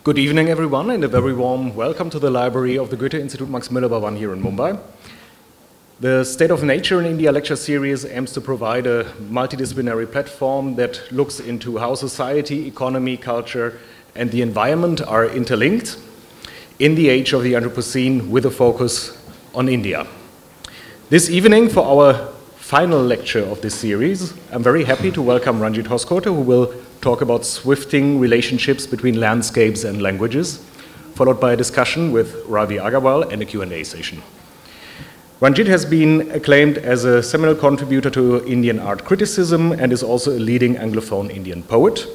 Good evening, everyone, and a very warm welcome to the library of the Goethe-Institut Max Mueller Bhavan here in Mumbai. The State of Nature in India lecture series aims to provide a multidisciplinary platform that looks into how society, economy, culture, and the environment are interlinked in the age of the Anthropocene with a focus on India. This evening, for our final lecture of this series, I'm very happy to welcome Ranjit Hoskote, who will talk about swifting relationships between landscapes and languages, followed by a discussion with Ravi Agarwal and a Q&A session. Ranjit has been acclaimed as a seminal contributor to Indian art criticism and is also a leading Anglophone Indian poet.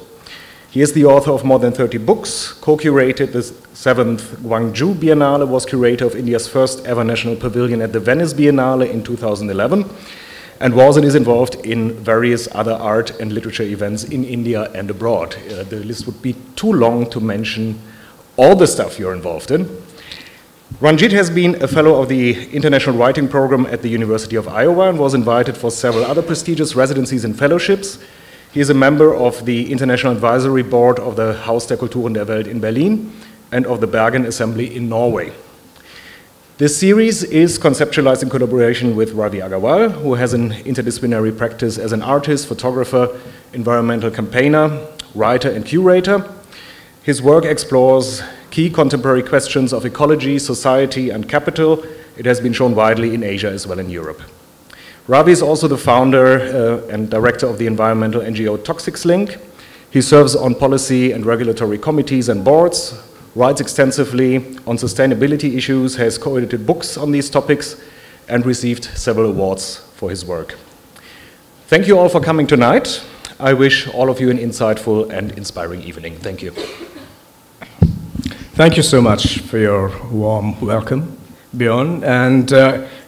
He is the author of more than 30 books, co-curated the 7th Gwangju Biennale, was curator of India's first ever national pavilion at the Venice Biennale in 2011, and was and is involved in various other art and literature events in India and abroad. The list would be too long to mention all the stuff you're involved in. Ranjit has been a fellow of the International Writing Program at the University of Iowa and was invited for several other prestigious residencies and fellowships. He is a member of the International Advisory Board of the Haus der Kulturen der Welt in Berlin and of the Bergen Assembly in Norway. This series is conceptualized in collaboration with Ravi Agarwal, who has an interdisciplinary practice as an artist, photographer, environmental campaigner, writer, and curator. His work explores key contemporary questions of ecology, society, and capital. It has been shown widely in Asia as well in Europe. Ravi is also the founder and director of the environmental NGO Toxics Link. He serves on policy and regulatory committees and boards, writes extensively on sustainability issues, has co-edited books on these topics, and received several awards for his work. Thank you all for coming tonight. I wish all of you an insightful and inspiring evening. Thank you. Thank you so much for your warm welcome, Bjorn. And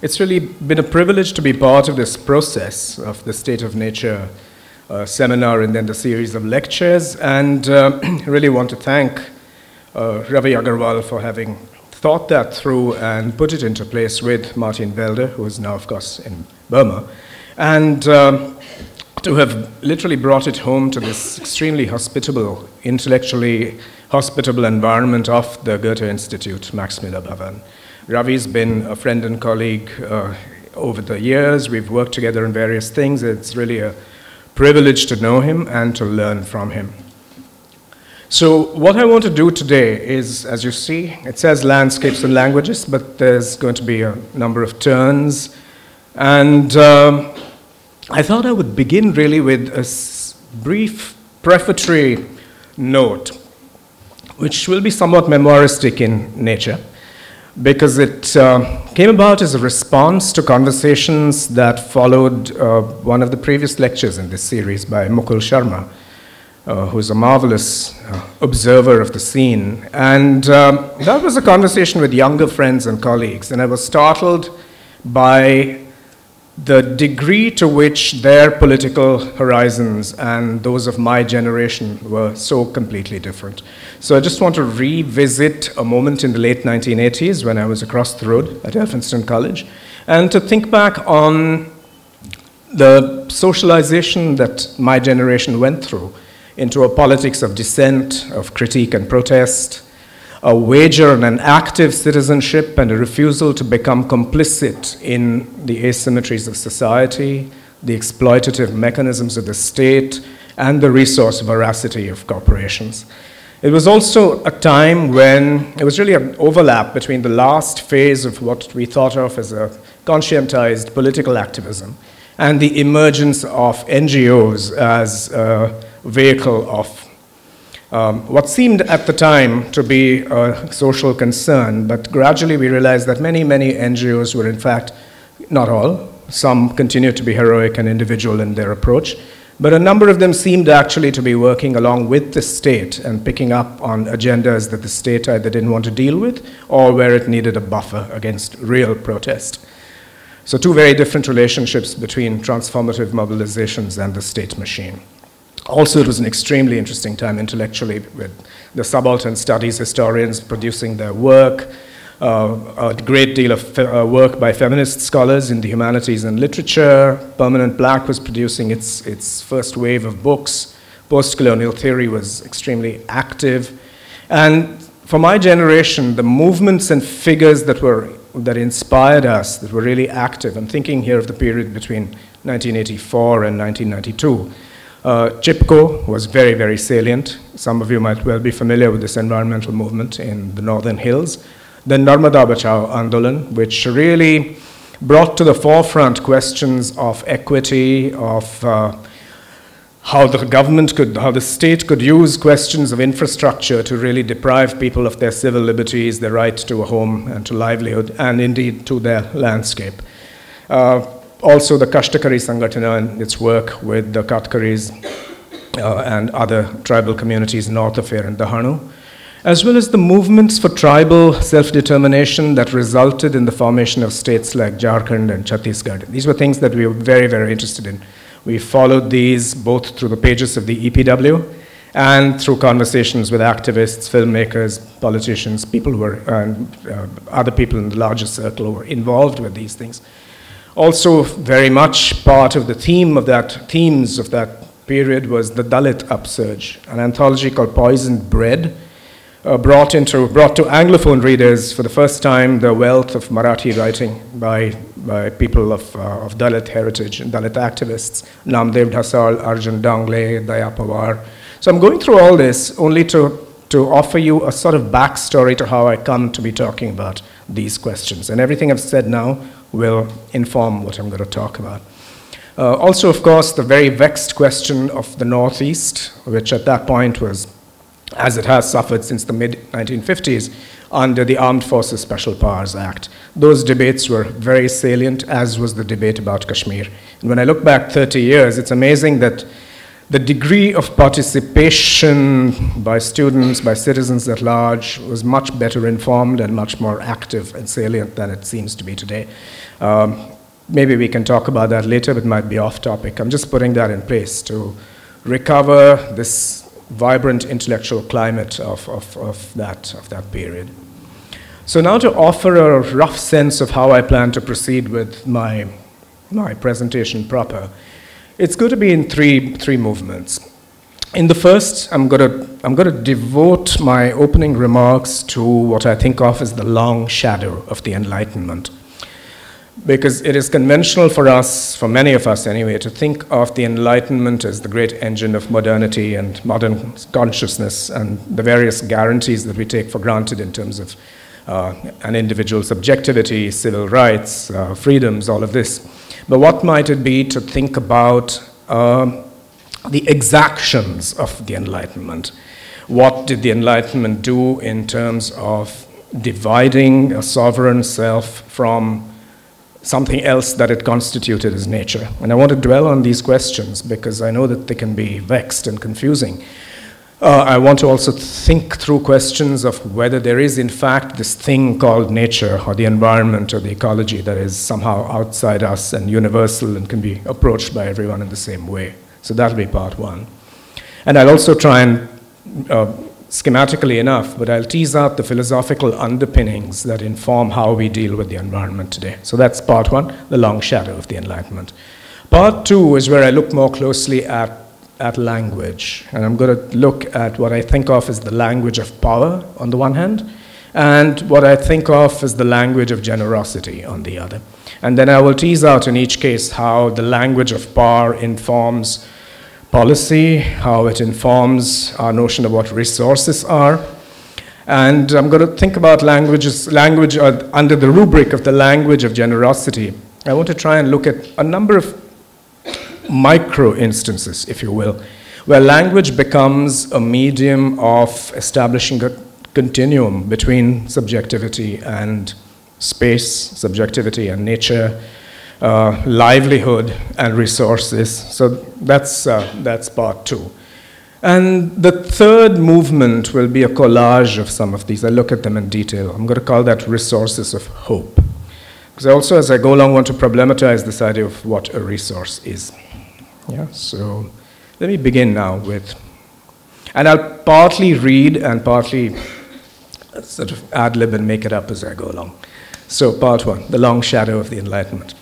it's really been a privilege to be part of this process of the State of Nature seminar and then the series of lectures. And I really want to thank Ravi Agarwal for having thought that through and put it into place with Martin Velde, who is now, of course, in Burma, and to have literally brought it home to this extremely hospitable, intellectually hospitable environment of the Goethe-Institut, Max Mueller Bhavan. Ravi's been a friend and colleague over the years. We've worked together on various things. It's really a privilege to know him and to learn from him. So what I want to do today is, as you see, it says landscapes and languages, but there's going to be a number of turns. And I thought I would begin really with a brief prefatory note, which will be somewhat memoiristic in nature, because it came about as a response to conversations that followed one of the previous lectures in this series by Mukul Sharma, who's a marvelous observer of the scene. And that was a conversation with younger friends and colleagues, and I was startled by the degree to which their political horizons and those of my generation were so completely different. So I just want to revisit a moment in the late 1980s when I was across the road at Elphinstone College, and to think back on the socialization that my generation went through into a politics of dissent, of critique and protest, a wager on an active citizenship and a refusal to become complicit in the asymmetries of society, the exploitative mechanisms of the state, and the resource voracity of corporations. It was also a time when it was really an overlap between the last phase of what we thought of as a conscientized political activism and the emergence of NGOs as a vehicle of what seemed at the time to be a social concern, but gradually we realized that many, many NGOs were in fact, not all, some continued to be heroic and individual in their approach, but a number of them seemed actually to be working along with the state and picking up on agendas that the state either didn't want to deal with or where it needed a buffer against real protest. So two very different relationships between transformative mobilizations and the state machine. Also, it was an extremely interesting time intellectually with the subaltern studies historians producing their work, a great deal of work by feminist scholars in the humanities and literature. Permanent Black was producing its first wave of books. Post-colonial theory was extremely active. And for my generation, the movements and figures that inspired us, that were really active, I'm thinking here of the period between 1984 and 1992. Chipko was very, very salient. Some of you might well be familiar with this environmental movement in the Northern Hills. The Narmada Bachao Andolan, which really brought to the forefront questions of equity, of how the state could use questions of infrastructure to really deprive people of their civil liberties, their right to a home and to livelihood, and indeed to their landscape. Also the Kashtakari Sangatana and its work with the Katkaris and other tribal communities north of here in Dahanu, as well as the movements for tribal self-determination that resulted in the formation of states like Jharkhand and Chhattisgarh. These were things that we were very, very interested in. We followed these both through the pages of the EPW and through conversations with activists, filmmakers, politicians, people who were, other people in the larger circle who were involved with these things. Also, very much part of the themes of that period was the Dalit upsurge, an anthology called Poisoned Bread, brought to Anglophone readers for the first time the wealth of Marathi writing by people of Dalit heritage and Dalit activists, Namdev Dhasal, Arjun Dangle, Daya Pawar. So I'm going through all this only to offer you a sort of backstory to how I come to be talking about these questions. And everything I've said now will inform what I'm going to talk about. Also, of course, the very vexed question of the Northeast, which at that point was, as it has suffered since the mid-1950s, under the Armed Forces Special Powers Act. Those debates were very salient, as was the debate about Kashmir. And when I look back 30 years, it's amazing that the degree of participation by students, by citizens at large, was much better informed and much more active and salient than it seems to be today. Maybe we can talk about that later, but it might be off topic. I'm just putting that in place to recover this vibrant intellectual climate of that period. So now to offer a rough sense of how I plan to proceed with my presentation proper, it's going to be in three movements. In the first, I'm going to devote my opening remarks to what I think of as the long shadow of the Enlightenment. Because it is conventional for us, for many of us anyway, to think of the Enlightenment as the great engine of modernity and modern consciousness and the various guarantees that we take for granted in terms of an individual's subjectivity, civil rights, freedoms, all of this. But what might it be to think about the exactions of the Enlightenment? What did the Enlightenment do in terms of dividing a sovereign self from something else that it constituted as nature? And I want to dwell on these questions because I know that they can be vexed and confusing. I want to also think through questions of whether there is in fact this thing called nature or the environment or the ecology that is somehow outside us and universal and can be approached by everyone in the same way. So that'll be part one. And I'll also try and schematically enough, but I'll tease out the philosophical underpinnings that inform how we deal with the environment today. So that's part one, the long shadow of the Enlightenment. Part two is where I look more closely at language. And I'm going to look at what I think of as the language of power on the one hand, and what I think of as the language of generosity on the other. And then I will tease out in each case how the language of power informs policy, how it informs our notion of what resources are. And I'm going to think about language under the rubric of the language of generosity. I want to try and look at a number of micro instances, if you will, where language becomes a medium of establishing a continuum between subjectivity and space, subjectivity and nature, livelihood and resources. So that's part two. And the third movement will be a collage of some of these. I'll look at them in detail. I'm going to call that resources of hope. Because I also, as I go along, want to problematize this idea of what a resource is. Yeah, so let me begin now with, and I'll partly read and partly sort of ad-lib and make it up as I go along. So part one, the long shadow of the Enlightenment.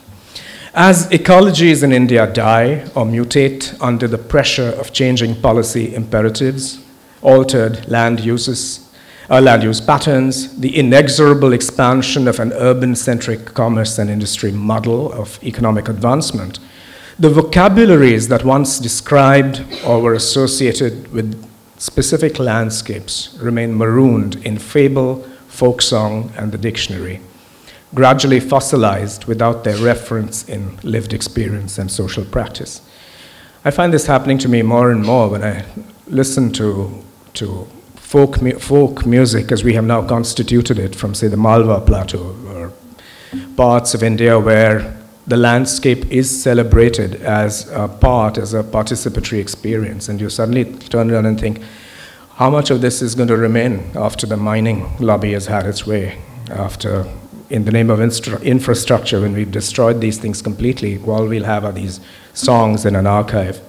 As ecologies in India die or mutate under the pressure of changing policy imperatives, altered land uses, land use patterns, the inexorable expansion of an urban-centric commerce and industry model of economic advancement, the vocabularies that once described or were associated with specific landscapes remain marooned in fable, folk song, and the dictionary, gradually fossilized without their reference in lived experience and social practice. I find this happening to me more and more when I listen to folk music as we have now constituted it from, say, the Malwa Plateau or parts of India where the landscape is celebrated as a participatory experience. And you suddenly turn around and think, how much of this is going to remain after the mining lobby has had its way, after, in the name of infrastructure, when we've destroyed these things completely, all we'll have are these songs in an archive.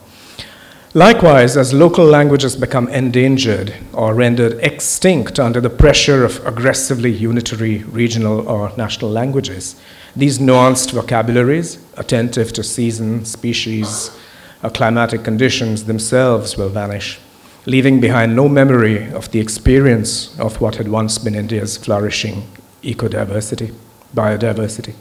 Likewise, as local languages become endangered or rendered extinct under the pressure of aggressively unitary regional or national languages, these nuanced vocabularies, attentive to season, species, or climatic conditions themselves will vanish, leaving behind no memory of the experience of what had once been India's flourishing ecodiversity, biodiversity.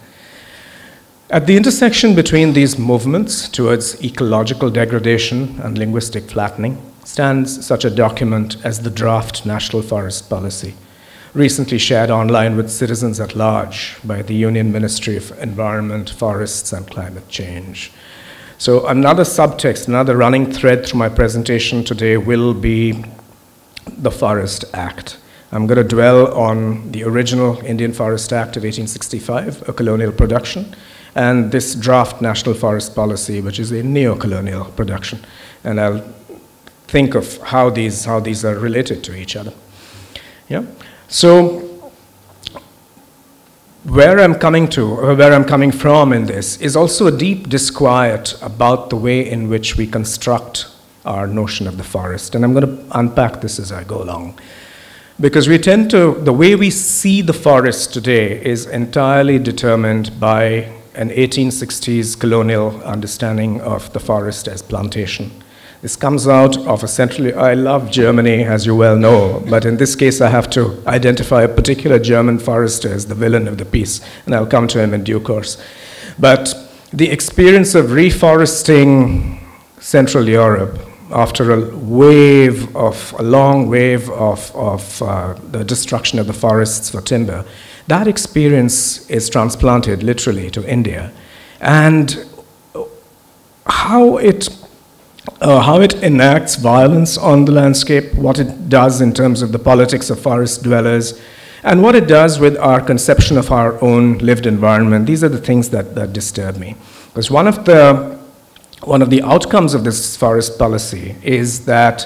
At the intersection between these movements towards ecological degradation and linguistic flattening stands such a document as the Draft National Forest Policy, recently shared online with citizens at large by the Union Ministry of Environment, Forests, and Climate Change. So another subtext, another running thread through my presentation today will be the Forest Act. I'm going to dwell on the original Indian Forest Act of 1865, a colonial production, and this draft National Forest Policy, which is a neo-colonial production. And I'll think of how these are related to each other. Yeah. So where I'm coming from in this is also a deep disquiet about the way in which we construct our notion of the forest. And I'm going to unpack this as I go along. Because the way we see the forest today is entirely determined by an 1860s colonial understanding of the forest as plantation. This comes out of I love Germany, as you well know, but in this case I have to identify a particular German forester as the villain of the piece, and I'll come to him in due course. But the experience of reforesting Central Europe after a long wave of the destruction of the forests for timber, that experience is transplanted literally to India. And how it enacts violence on the landscape, what it does in terms of the politics of forest dwellers, and what it does with our conception of our own lived environment, these are the things that disturb me. Because one of the outcomes of this forest policy is that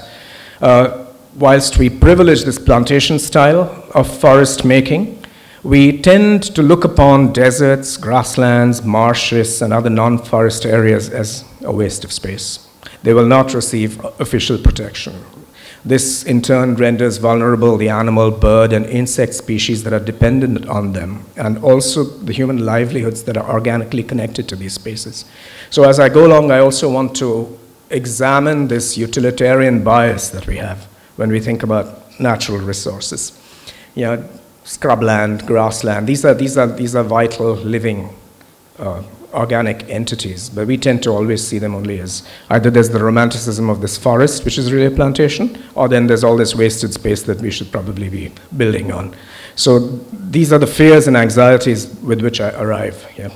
whilst we privilege this plantation style of forest making, we tend to look upon deserts, grasslands, marshes, and other non-forest areas as a waste of space. They will not receive official protection. This, in turn, renders vulnerable the animal, bird, and insect species that are dependent on them, and also the human livelihoods that are organically connected to these spaces. So as I go along, I also want to examine this utilitarian bias that we have when we think about natural resources. You know, scrubland, grassland, these are vital, living, organic entities, but we tend to always see them only as either there's the romanticism of this forest, which is really a plantation, or then there's all this wasted space that we should probably be building on. So these are the fears and anxieties with which I arrive here.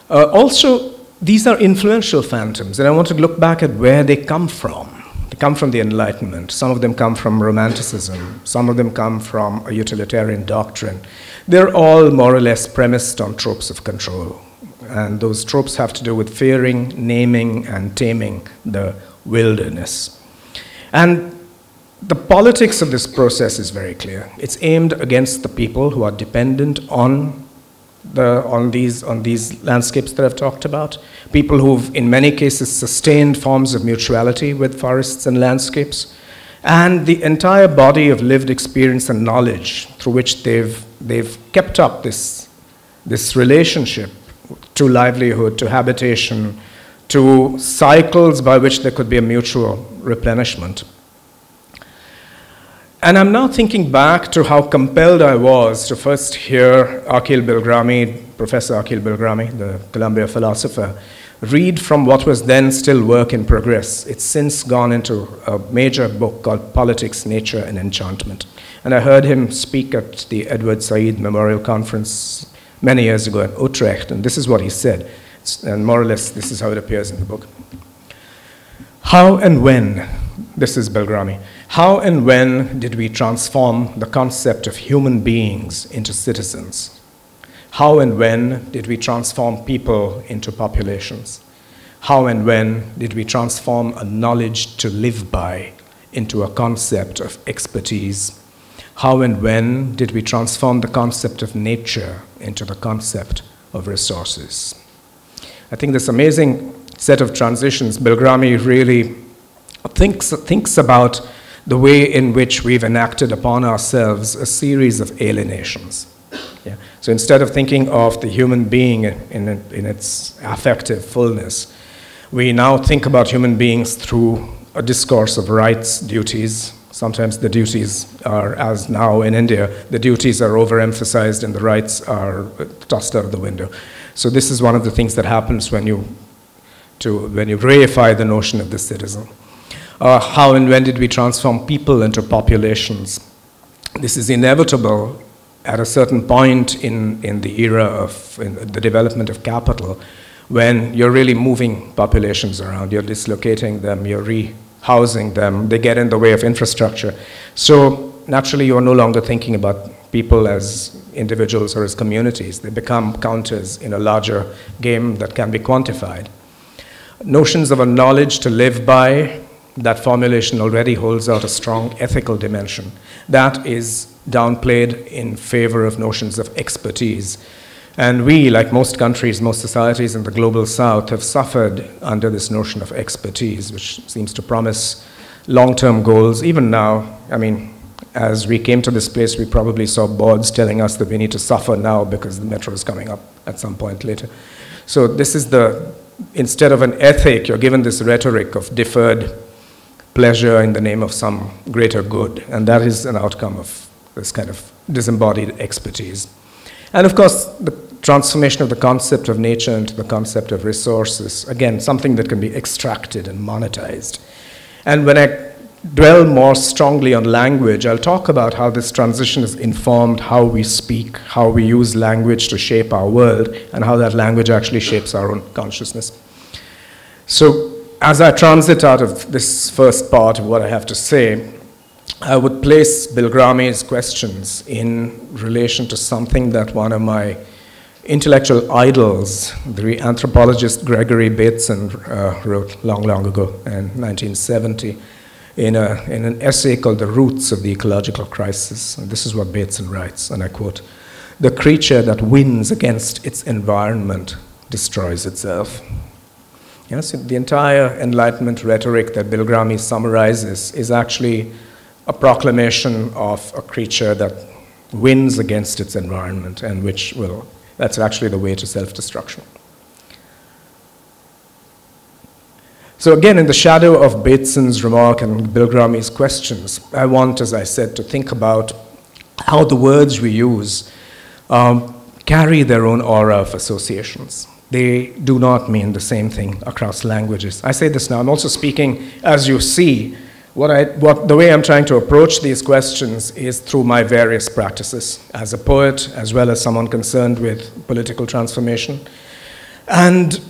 Also, these are influential phantoms, and I want to look back at where they come from. They come from the Enlightenment. Some of them come from Romanticism. Some of them come from a utilitarian doctrine. They're all more or less premised on tropes of control. And those tropes have to do with fearing, naming, and taming the wilderness. And the politics of this process is very clear. It's aimed against the people who are dependent on these landscapes that I've talked about, people who've in many cases sustained forms of mutuality with forests and landscapes, and the entire body of lived experience and knowledge through which they've kept up this relationship to livelihood, to habitation, to cycles by which there could be a mutual replenishment. And I'm now thinking back to how compelled I was to first hear Akhil Bilgrami, Professor Akhil Bilgrami, the Columbia philosopher, read from what was then still work in progress. It's since gone into a major book called Politics, Nature, and Enchantment. And I heard him speak at the Edward Said Memorial Conference many years ago in Utrecht, and this is what he said. And more or less, this is how it appears in the book. How and when, this is Bilgrami, how and when did we transform the concept of human beings into citizens? How and when did we transform people into populations? How and when did we transform a knowledge to live by into a concept of expertise? How and when did we transform the concept of nature into the concept of resources? I think this amazing set of transitions, Bilgrami really thinks about the way in which we've enacted upon ourselves a series of alienations. Yeah. So instead of thinking of the human being in its affective fullness, we now think about human beings through a discourse of rights, duties. Sometimes the duties are, as now in India, the duties are overemphasized and the rights are tossed out of the window. So this is one of the things that happens when you reify the notion of the citizen. How and when did we transform people into populations? This is inevitable at a certain point in the era of the development of capital, when you're really moving populations around, you're dislocating them, you're rehousing them, they get in the way of infrastructure. So naturally, you're no longer thinking about people as individuals or as communities. They become counters in a larger game that can be quantified. Notions of a knowledge to live by, that formulation already holds out a strong ethical dimension. That is downplayed in favor of notions of expertise. And we, like most countries, most societies in the global south, have suffered under this notion of expertise, which seems to promise long-term goals. Even now, I mean, as we came to this place, we probably saw boards telling us that we need to suffer now because the metro is coming up at some point later. So this is instead of an ethic, you're given this rhetoric of deferred pleasure in the name of some greater good, and that is an outcome of this kind of disembodied expertise. And of course, the transformation of the concept of nature into the concept of resources, again, something that can be extracted and monetized. And when I dwell more strongly on language, I'll talk about how this transition has informed how we speak, how we use language to shape our world, and how that language actually shapes our own consciousness. So, as I transit out of this first part of what I have to say, I would place Bilgrami's questions in relation to something that one of my intellectual idols, the anthropologist Gregory Bateson, wrote long ago in 1970 in an essay called The Roots of the Ecological Crisis. And this is what Bateson writes, and I quote, "The creature that wins against its environment destroys itself." Yes, the entire Enlightenment rhetoric that Bilgrami summarizes is actually a proclamation of a creature that wins against its environment and that's actually the way to self-destruction. So again, in the shadow of Bateson's remark and Bilgrami's questions, I want, as I said, to think about how the words we use carry their own aura of associations. They do not mean the same thing across languages. I say this now, I'm also speaking, as you see, the way I'm trying to approach these questions is through my various practices as a poet, as well as someone concerned with political transformation, and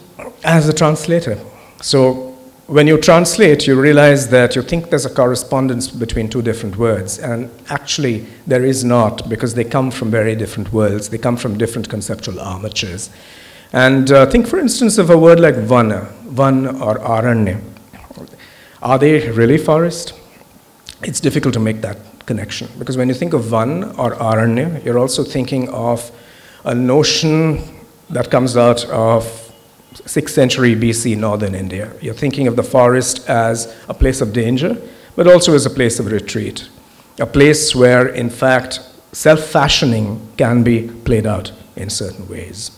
as a translator. So when you translate, you realize that you think there's a correspondence between two different words, and actually there is not, because they come from very different worlds. They come from different conceptual armatures. And think, for instance, of a word like vana, van or aranya. Are they really forest? It's difficult to make that connection, because when you think of van or aranya, you're also thinking of a notion that comes out of 6th century BC northern India. You're thinking of the forest as a place of danger, but also as a place of retreat, a place where, in fact, self-fashioning can be played out in certain ways.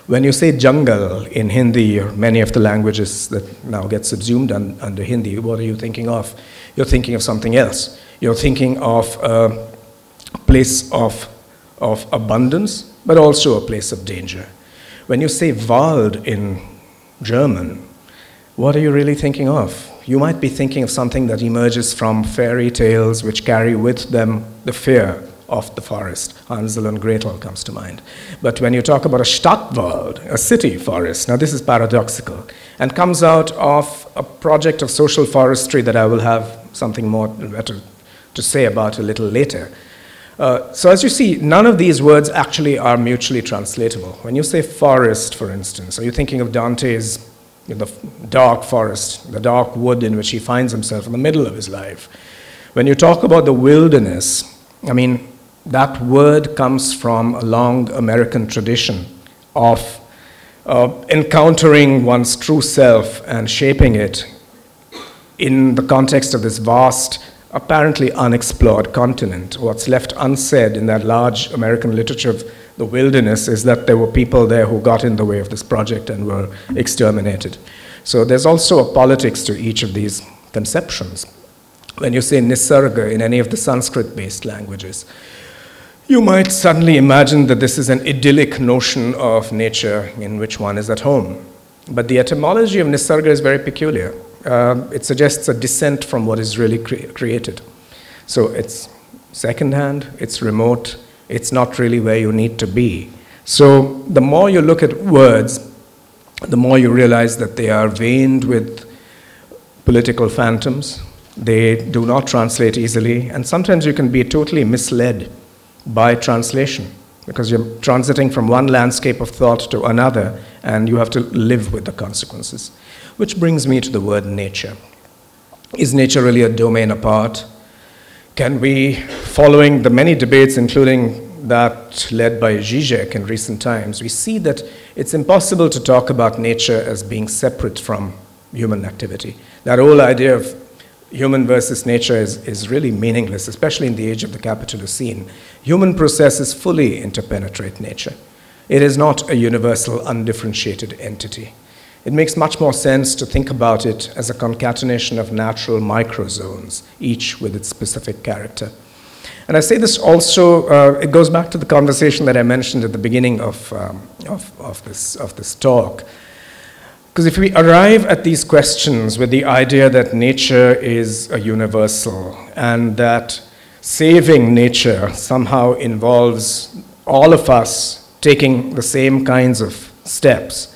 When you say jungle in Hindi or many of the languages that now get subsumed under Hindi, what are you thinking of? You're thinking of something else. You're thinking of a place of abundance, but also a place of danger. When you say Wald in German, what are you really thinking of? You might be thinking of something that emerges from fairy tales which carry with them the fear of the forest. Hansel and Gretel comes to mind. But when you talk about a Stadtwald, a city forest, now this is paradoxical, and comes out of a project of social forestry that I will have something more better to say about a little later. So as you see, none of these words actually are mutually translatable. When you say forest, for instance, are you thinking of Dante's the dark forest, the dark wood in which he finds himself in the middle of his life? When you talk about the wilderness, I mean, that word comes from a long American tradition of encountering one's true self and shaping it in the context of this vast, apparently unexplored continent. What's left unsaid in that large American literature of the wilderness is that there were people there who got in the way of this project and were exterminated. So there's also a politics to each of these conceptions. When you say nisarga in any of the Sanskrit-based languages, you might suddenly imagine that this is an idyllic notion of nature in which one is at home. But the etymology of nisarga is very peculiar. It suggests a descent from what is really created. So it's secondhand, it's remote, it's not really where you need to be. So the more you look at words, the more you realize that they are veined with political phantoms. They do not translate easily, and sometimes you can be totally misled by translation because you're transiting from one landscape of thought to another, and you have to live with the consequences. Which brings me to the word nature. Is nature really a domain apart? Can we, following the many debates, including that led by Zizek in recent times, we see that it's impossible to talk about nature as being separate from human activity. That whole idea of human versus nature is really meaningless, especially in the age of the capitalist scene. Human processes fully interpenetrate nature. It is not a universal, undifferentiated entity. It makes much more sense to think about it as a concatenation of natural microzones, each with its specific character. And I say this also, it goes back to the conversation that I mentioned at the beginning of this talk. Because if we arrive at these questions with the idea that nature is a universal and that saving nature somehow involves all of us taking the same kinds of steps,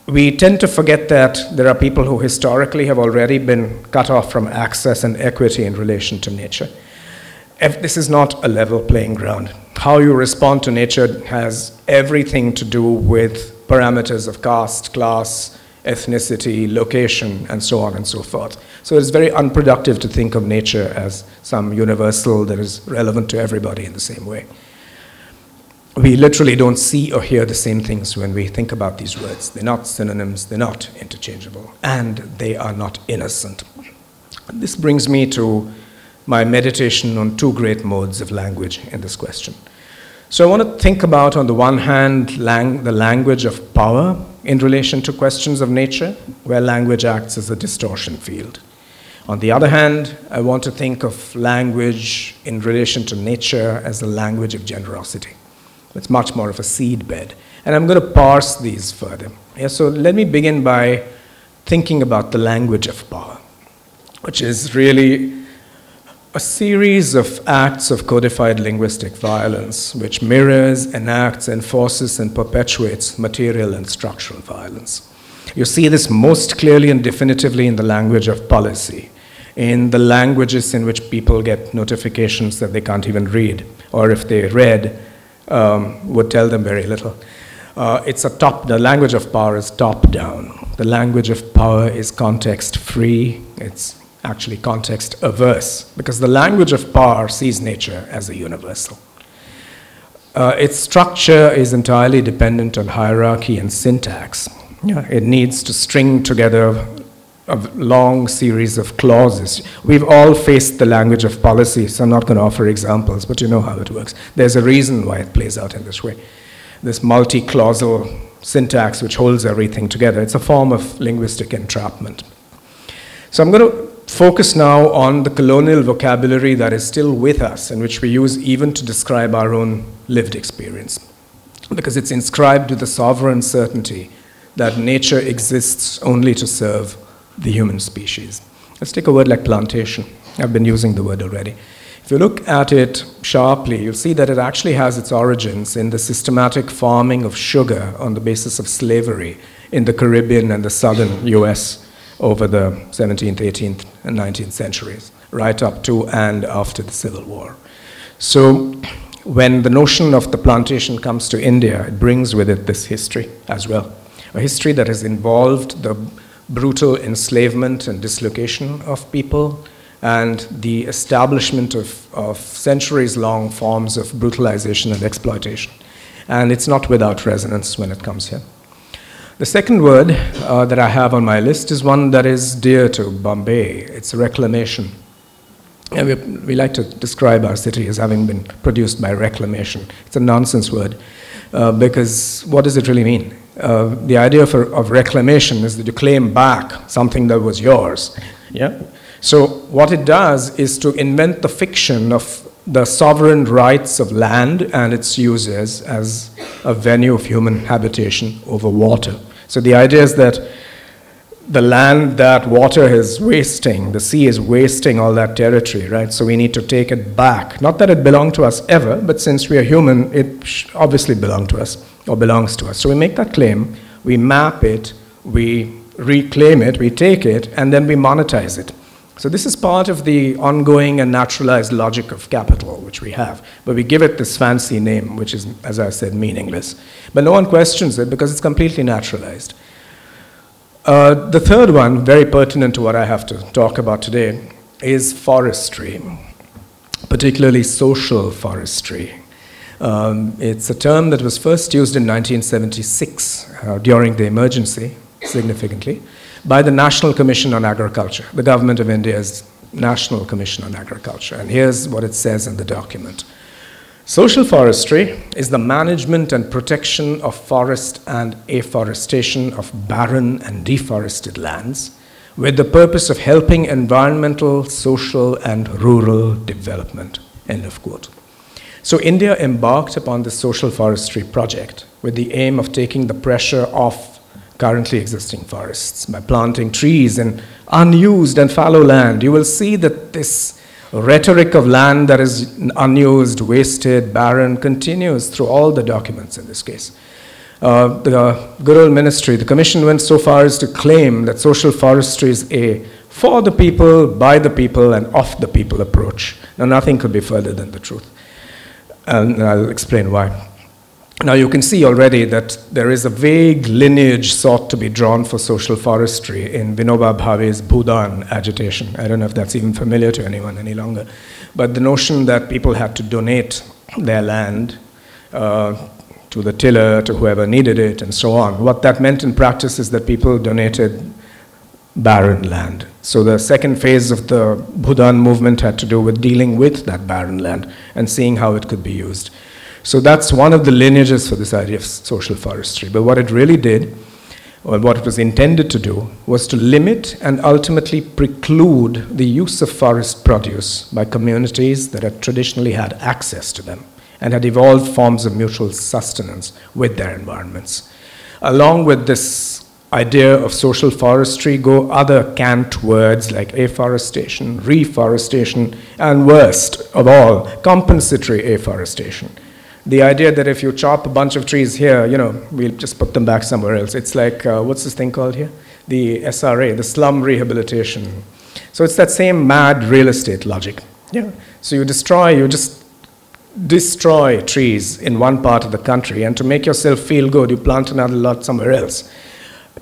we tend to forget that there are people who historically have already been cut off from access and equity in relation to nature. This is not a level playing ground. How you respond to nature has everything to do with parameters of caste, class, ethnicity, location, and so on and so forth. So it's very unproductive to think of nature as some universal that is relevant to everybody in the same way. We literally don't see or hear the same things when we think about these words. They're not synonyms, they're not interchangeable, and they are not innocent. This brings me to my meditation on two great modes of language in this question. So I want to think about, on the one hand, the language of power in relation to questions of nature, where language acts as a distortion field. On the other hand, I want to think of language in relation to nature as a language of generosity. It's much more of a seed bed. And I'm going to parse these further. Yeah, so let me begin by thinking about the language of power, which is really a series of acts of codified linguistic violence which mirrors, enacts, enforces, and perpetuates material and structural violence. You see this most clearly and definitively in the language of policy, in the languages in which people get notifications that they can't even read, or if they read, would tell them very little. The language of power is top-down. The language of power is context-free. It's actually context-averse, because the language of power sees nature as a universal. Its structure is entirely dependent on hierarchy and syntax. It needs to string together a long series of clauses. We've all faced the language of policy, so I'm not going to offer examples, but you know how it works. There's a reason why it plays out in this way. This multi-clausal syntax which holds everything together. It's a form of linguistic entrapment. So I'm going to focus now on the colonial vocabulary that is still with us and which we use even to describe our own lived experience, because it's inscribed with the sovereign certainty that nature exists only to serve the human species. Let's take a word like plantation. I've been using the word already. If you look at it sharply, you'll see that it actually has its origins in the systematic farming of sugar on the basis of slavery in the Caribbean and the southern US over the 17th, 18th, and 19th centuries, right up to and after the Civil War. So when the notion of the plantation comes to India, it brings with it this history as well, a history that has involved the brutal enslavement and dislocation of people and the establishment of centuries-long forms of brutalization and exploitation. And it's not without resonance when it comes here. The second word that I have on my list is one that is dear to Bombay. It's reclamation. And we like to describe our city as having been produced by reclamation. It's a nonsense word because what does it really mean? The idea of reclamation is that you claim back something that was yours. Yeah? So what it does is to invent the fiction of the sovereign rights of land and its users as a venue of human habitation over water. So the idea is that the land that water is wasting, the sea is wasting all that territory, right? So we need to take it back. Not that it belonged to us ever, but since we are human, it obviously belonged to us or belongs to us. So we make that claim, we map it, we reclaim it, we take it, and then we monetize it. So this is part of the ongoing and naturalized logic of capital, which we have. But we give it this fancy name, which is, as I said, meaningless. But no one questions it because it's completely naturalized. The third one, very pertinent to what I have to talk about today, is forestry, particularly social forestry. It's a term that was first used in 1976 during the emergency, significantly, by the National Commission on Agriculture, the government of India's National Commission on Agriculture. And here's what it says in the document. Social forestry is the management and protection of forest and afforestation of barren and deforested lands with the purpose of helping environmental, social, and rural development, end of quote. So India embarked upon this social forestry project with the aim of taking the pressure off currently existing forests by planting trees in unused and fallow land. You will see that this rhetoric of land that is unused, wasted, barren continues through all the documents in this case. The good old ministry, the commission went so far as to claim that social forestry is a for the people, by the people, and of the people approach. Now nothing could be further than the truth. And I'll explain why. Now you can see already that there is a vague lineage sought to be drawn for social forestry in Vinoba Bhave's Bhudan agitation. I don't know if that's even familiar to anyone any longer. But the notion that people had to donate their land to the tiller, to whoever needed it, and so on. What that meant in practice is that people donated barren land. So the second phase of the Bhudan movement had to do with dealing with that barren land and seeing how it could be used. So that's one of the lineages for this idea of social forestry. But what it really did, or what it was intended to do, was to limit and ultimately preclude the use of forest produce by communities that had traditionally had access to them and had evolved forms of mutual sustenance with their environments. Along with this idea of social forestry go other cant words like afforestation, reforestation, and worst of all, compensatory afforestation. The idea that if you chop a bunch of trees here, we'll just put them back somewhere else. It's like, what's this thing called here? The SRA, the slum rehabilitation. So it's that same mad real estate logic. Yeah. So you just destroy trees in one part of the country, and to make yourself feel good, you plant another lot somewhere else.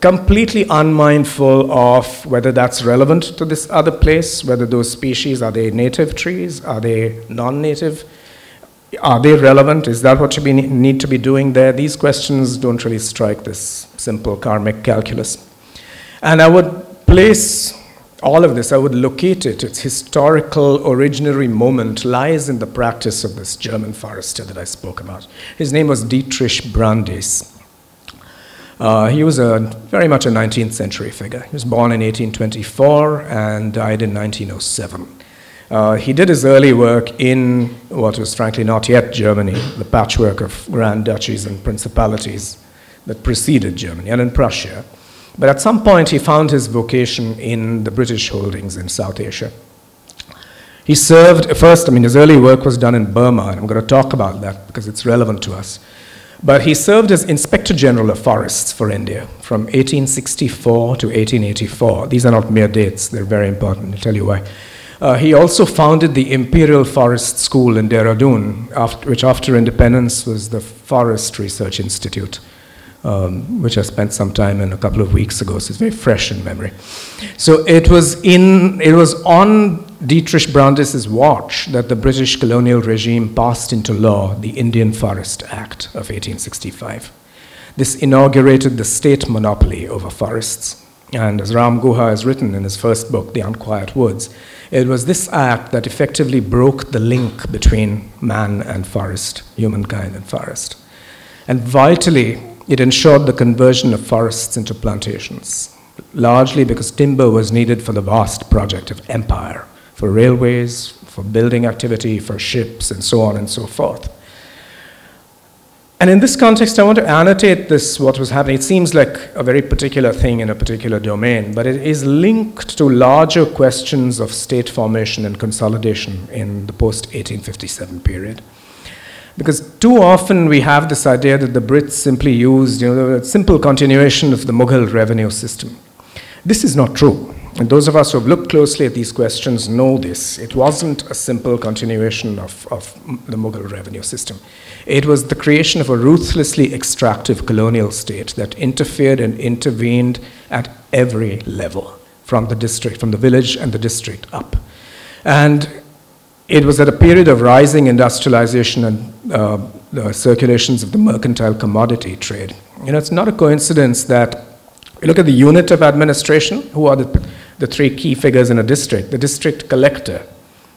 Completely unmindful of whether that's relevant to this other place, whether those species, are they native trees? Are they non-native? Are they relevant? Is that what you need to be doing there? These questions don't really strike this simple karmic calculus. And I would place all of this, I would locate it. Its historical originary moment lies in the practice of this German forester that I spoke about. His name was Dietrich Brandis. He was very much a 19th century figure. He was born in 1824 and died in 1907. He did his early work in what was frankly not yet Germany, the patchwork of grand duchies and principalities that preceded Germany, and in Prussia. But at some point he found his vocation in the British holdings in South Asia. He served first, his early work was done in Burma, and I'm going to talk about that because it's relevant to us. But he served as Inspector General of Forests for India from 1864 to 1884. These are not mere dates, they're very important, I'll tell you why. He also founded the Imperial Forest School in Dehradun, which after independence was the Forest Research Institute, which I spent some time in a couple of weeks ago, so it's very fresh in memory. So it was on Dietrich Brandis's watch that the British colonial regime passed into law the Indian Forest Act of 1865. This inaugurated the state monopoly over forests. And as Ram Guha has written in his first book, The Unquiet Woods, it was this act that effectively broke the link between man and forest, humankind and forest. And vitally, it ensured the conversion of forests into plantations, largely because timber was needed for the vast project of empire, for railways, for building activity, for ships, and so on and so forth. And in this context, I want to annotate this, what was happening. It seems like a very particular thing in a particular domain, but it is linked to larger questions of state formation and consolidation in the post-1857 period. Because too often we have this idea that the Brits simply used a simple continuation of the Mughal revenue system. This is not true. And those of us who have looked closely at these questions know this. It wasn't a simple continuation of the Mughal revenue system. It was the creation of a ruthlessly extractive colonial state that interfered and intervened at every level, from the district, from the village and the district up. And it was at a period of rising industrialization and the circulations of the mercantile commodity trade. It's not a coincidence that you look at the unit of administration, who are the three key figures in a district, the district collector.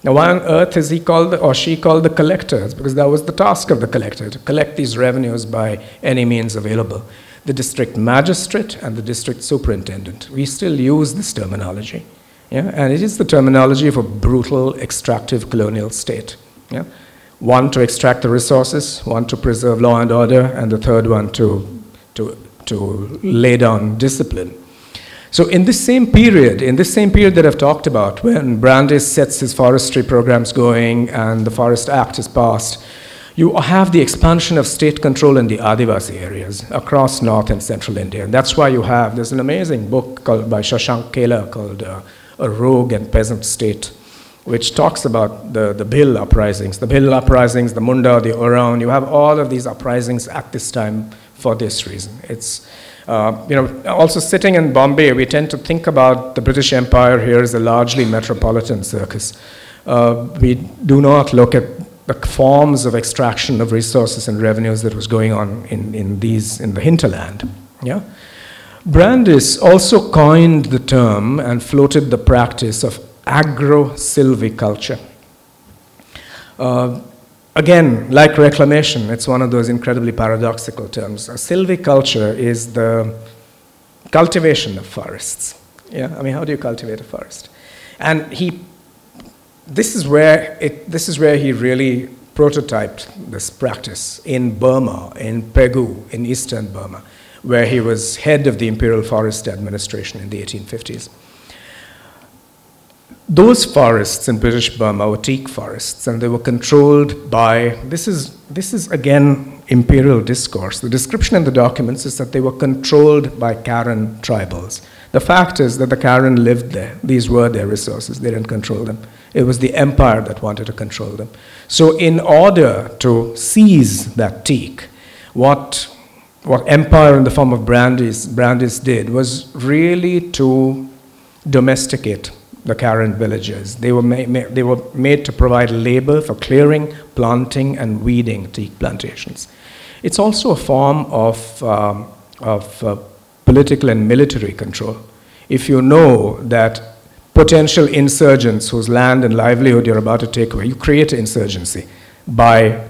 Now, why on earth is he called or she called the collector? It's because that was the task of the collector, to collect these revenues by any means available. The district magistrate and the district superintendent. We still use this terminology. Yeah? And it is the terminology of a brutal, extractive colonial state. Yeah? One to extract the resources, one to preserve law and order, and the third one to lay down discipline. So in this same period that I've talked about, when Brandis sets his forestry programs going and the Forest Act is passed, you have the expansion of state control in the Adivasi areas across North and Central India. And that's why there's an amazing book by Shashank Kela called A Rogue and Peasant State, which talks about the Bhil uprisings. The Bhil uprisings, the Munda, the Oraon, you have all of these uprisings at this time for this reason. It's also sitting in Bombay, we tend to think about the British Empire here as a largely metropolitan circus. We do not look at the forms of extraction of resources and revenues that was going on in the hinterland. Yeah? Brandis also coined the term and floated the practice of agro-silviculture. Again, like reclamation, it's one of those incredibly paradoxical terms. Silviculture is the cultivation of forests. Yeah, how do you cultivate a forest? And this is where he really prototyped this practice in Burma, in Pegu, in eastern Burma, where he was head of the Imperial Forest Administration in the 1850s. Those forests in British Burma were teak forests, and they were controlled by, this is again imperial discourse. The description in the documents is that they were controlled by Karen tribals. The fact is that the Karen lived there. These were their resources. They didn't control them. It was the empire that wanted to control them. So in order to seize that teak, what empire in the form of Brandis did was really to domesticate the Karen villagers. They were made to provide labor for clearing, planting, and weeding teak plantations. It's also a form of political and military control. If you know that potential insurgents whose land and livelihood you're about to take away, you create an insurgency by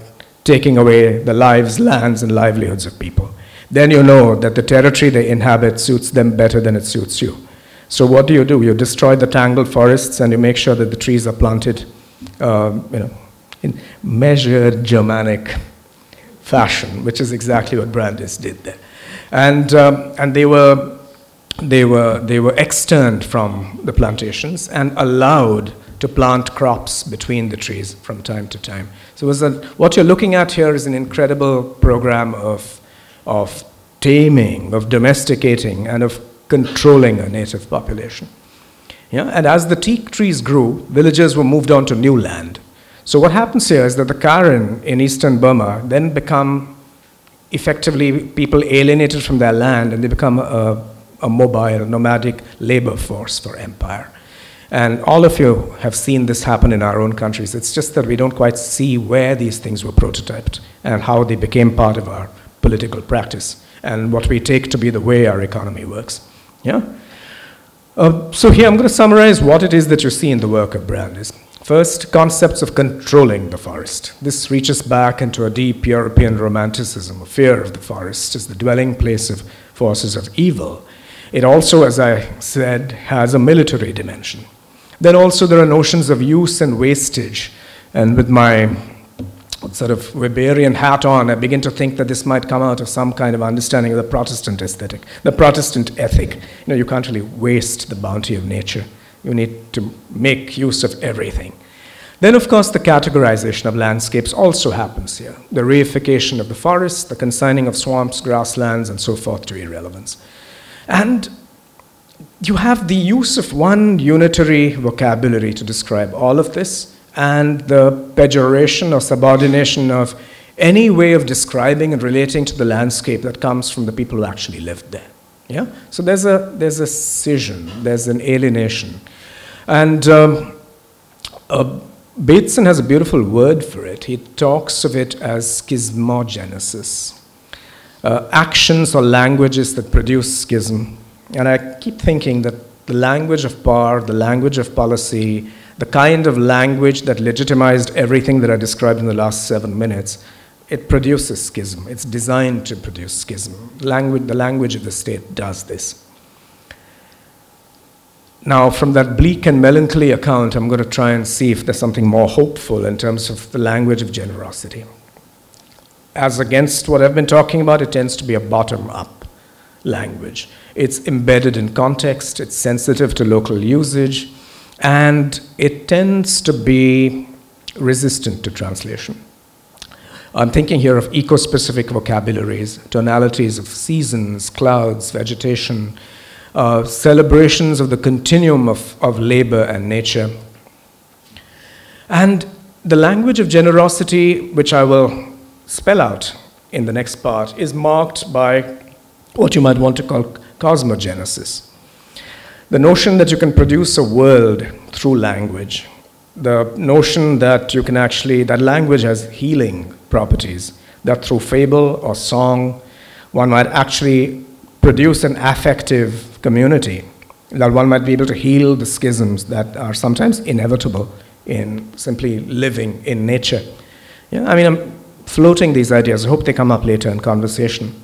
taking away the lives, lands, and livelihoods of people. then you know that the territory they inhabit suits them better than it suits you. So what do? You destroy the tangled forests and you make sure that the trees are planted, in measured Germanic fashion, which is exactly what Brandes did there. And they were externed from the plantations and allowed to plant crops between the trees from time to time. So what you're looking at here is an incredible program of taming, of domesticating, and of controlling a native population. Yeah? And as the teak trees grew, villagers were moved on to new land. So what happens here is that the Karen in eastern Burma then become effectively people alienated from their land, and they become a mobile, nomadic labor force for empire. And all of you have seen this happen in our own countries. It's just that we don't quite see where these things were prototyped and how they became part of our political practice and what we take to be the way our economy works. Yeah? So here I'm going to summarize what it is that you see in the work of Brandes. First, concepts of controlling the forest. This reaches back into a deep European romanticism, a fear of the forest as the dwelling place of forces of evil. It also, as I said, has a military dimension. Then also there are notions of use and wastage. And with my sort of Weberian hat on, I begin to think that this might come out of some kind of understanding of the Protestant aesthetic, the Protestant ethic. You can't really waste the bounty of nature. You need to make use of everything. Then, of course, the categorization of landscapes also happens here. The reification of the forests, the consigning of swamps, grasslands, and so forth to irrelevance. And you have the use of one unitary vocabulary to describe all of this, and the pejoration or subordination of any way of describing and relating to the landscape that comes from the people who actually lived there. Yeah? So there's a scission, there's an alienation. And Bateson has a beautiful word for it. He talks of it as schismogenesis. Actions or languages that produce schism. And I keep thinking that the language of power, the language of policy, the kind of language that legitimized everything that I described in the last 7 minutes, it produces schism. It's designed to produce schism. The language of the state does this. Now, from that bleak and melancholy account, I'm going to try and see if there's something more hopeful in terms of the language of generosity. As against what I've been talking about, it tends to be a bottom-up language. It's embedded in context, it's sensitive to local usage, and it tends to be resistant to translation. I'm thinking here of eco-specific vocabularies, tonalities of seasons, clouds, vegetation, celebrations of the continuum of labor and nature. And the language of generosity, which I will spell out in the next part, is marked by what you might want to call cosmogenesis. The notion that you can produce a world through language, the notion that you can actually, that language has healing properties, that through fable or song, one might actually produce an affective community, that one might be able to heal the schisms that are sometimes inevitable in simply living in nature. Yeah, I mean, I'm floating these ideas. I hope they come up later in conversation.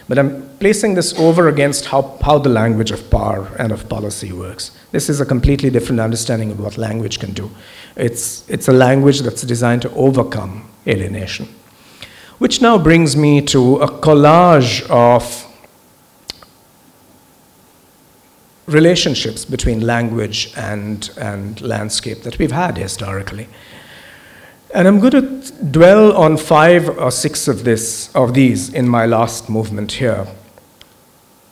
But I'm placing this over against how the language of power and of policy works. This is a completely different understanding of what language can do. It's a language that's designed to overcome alienation. Which now brings me to a collage of relationships between language and landscape that we've had historically. And I'm going to dwell on 5 or 6 of these in my last movement here.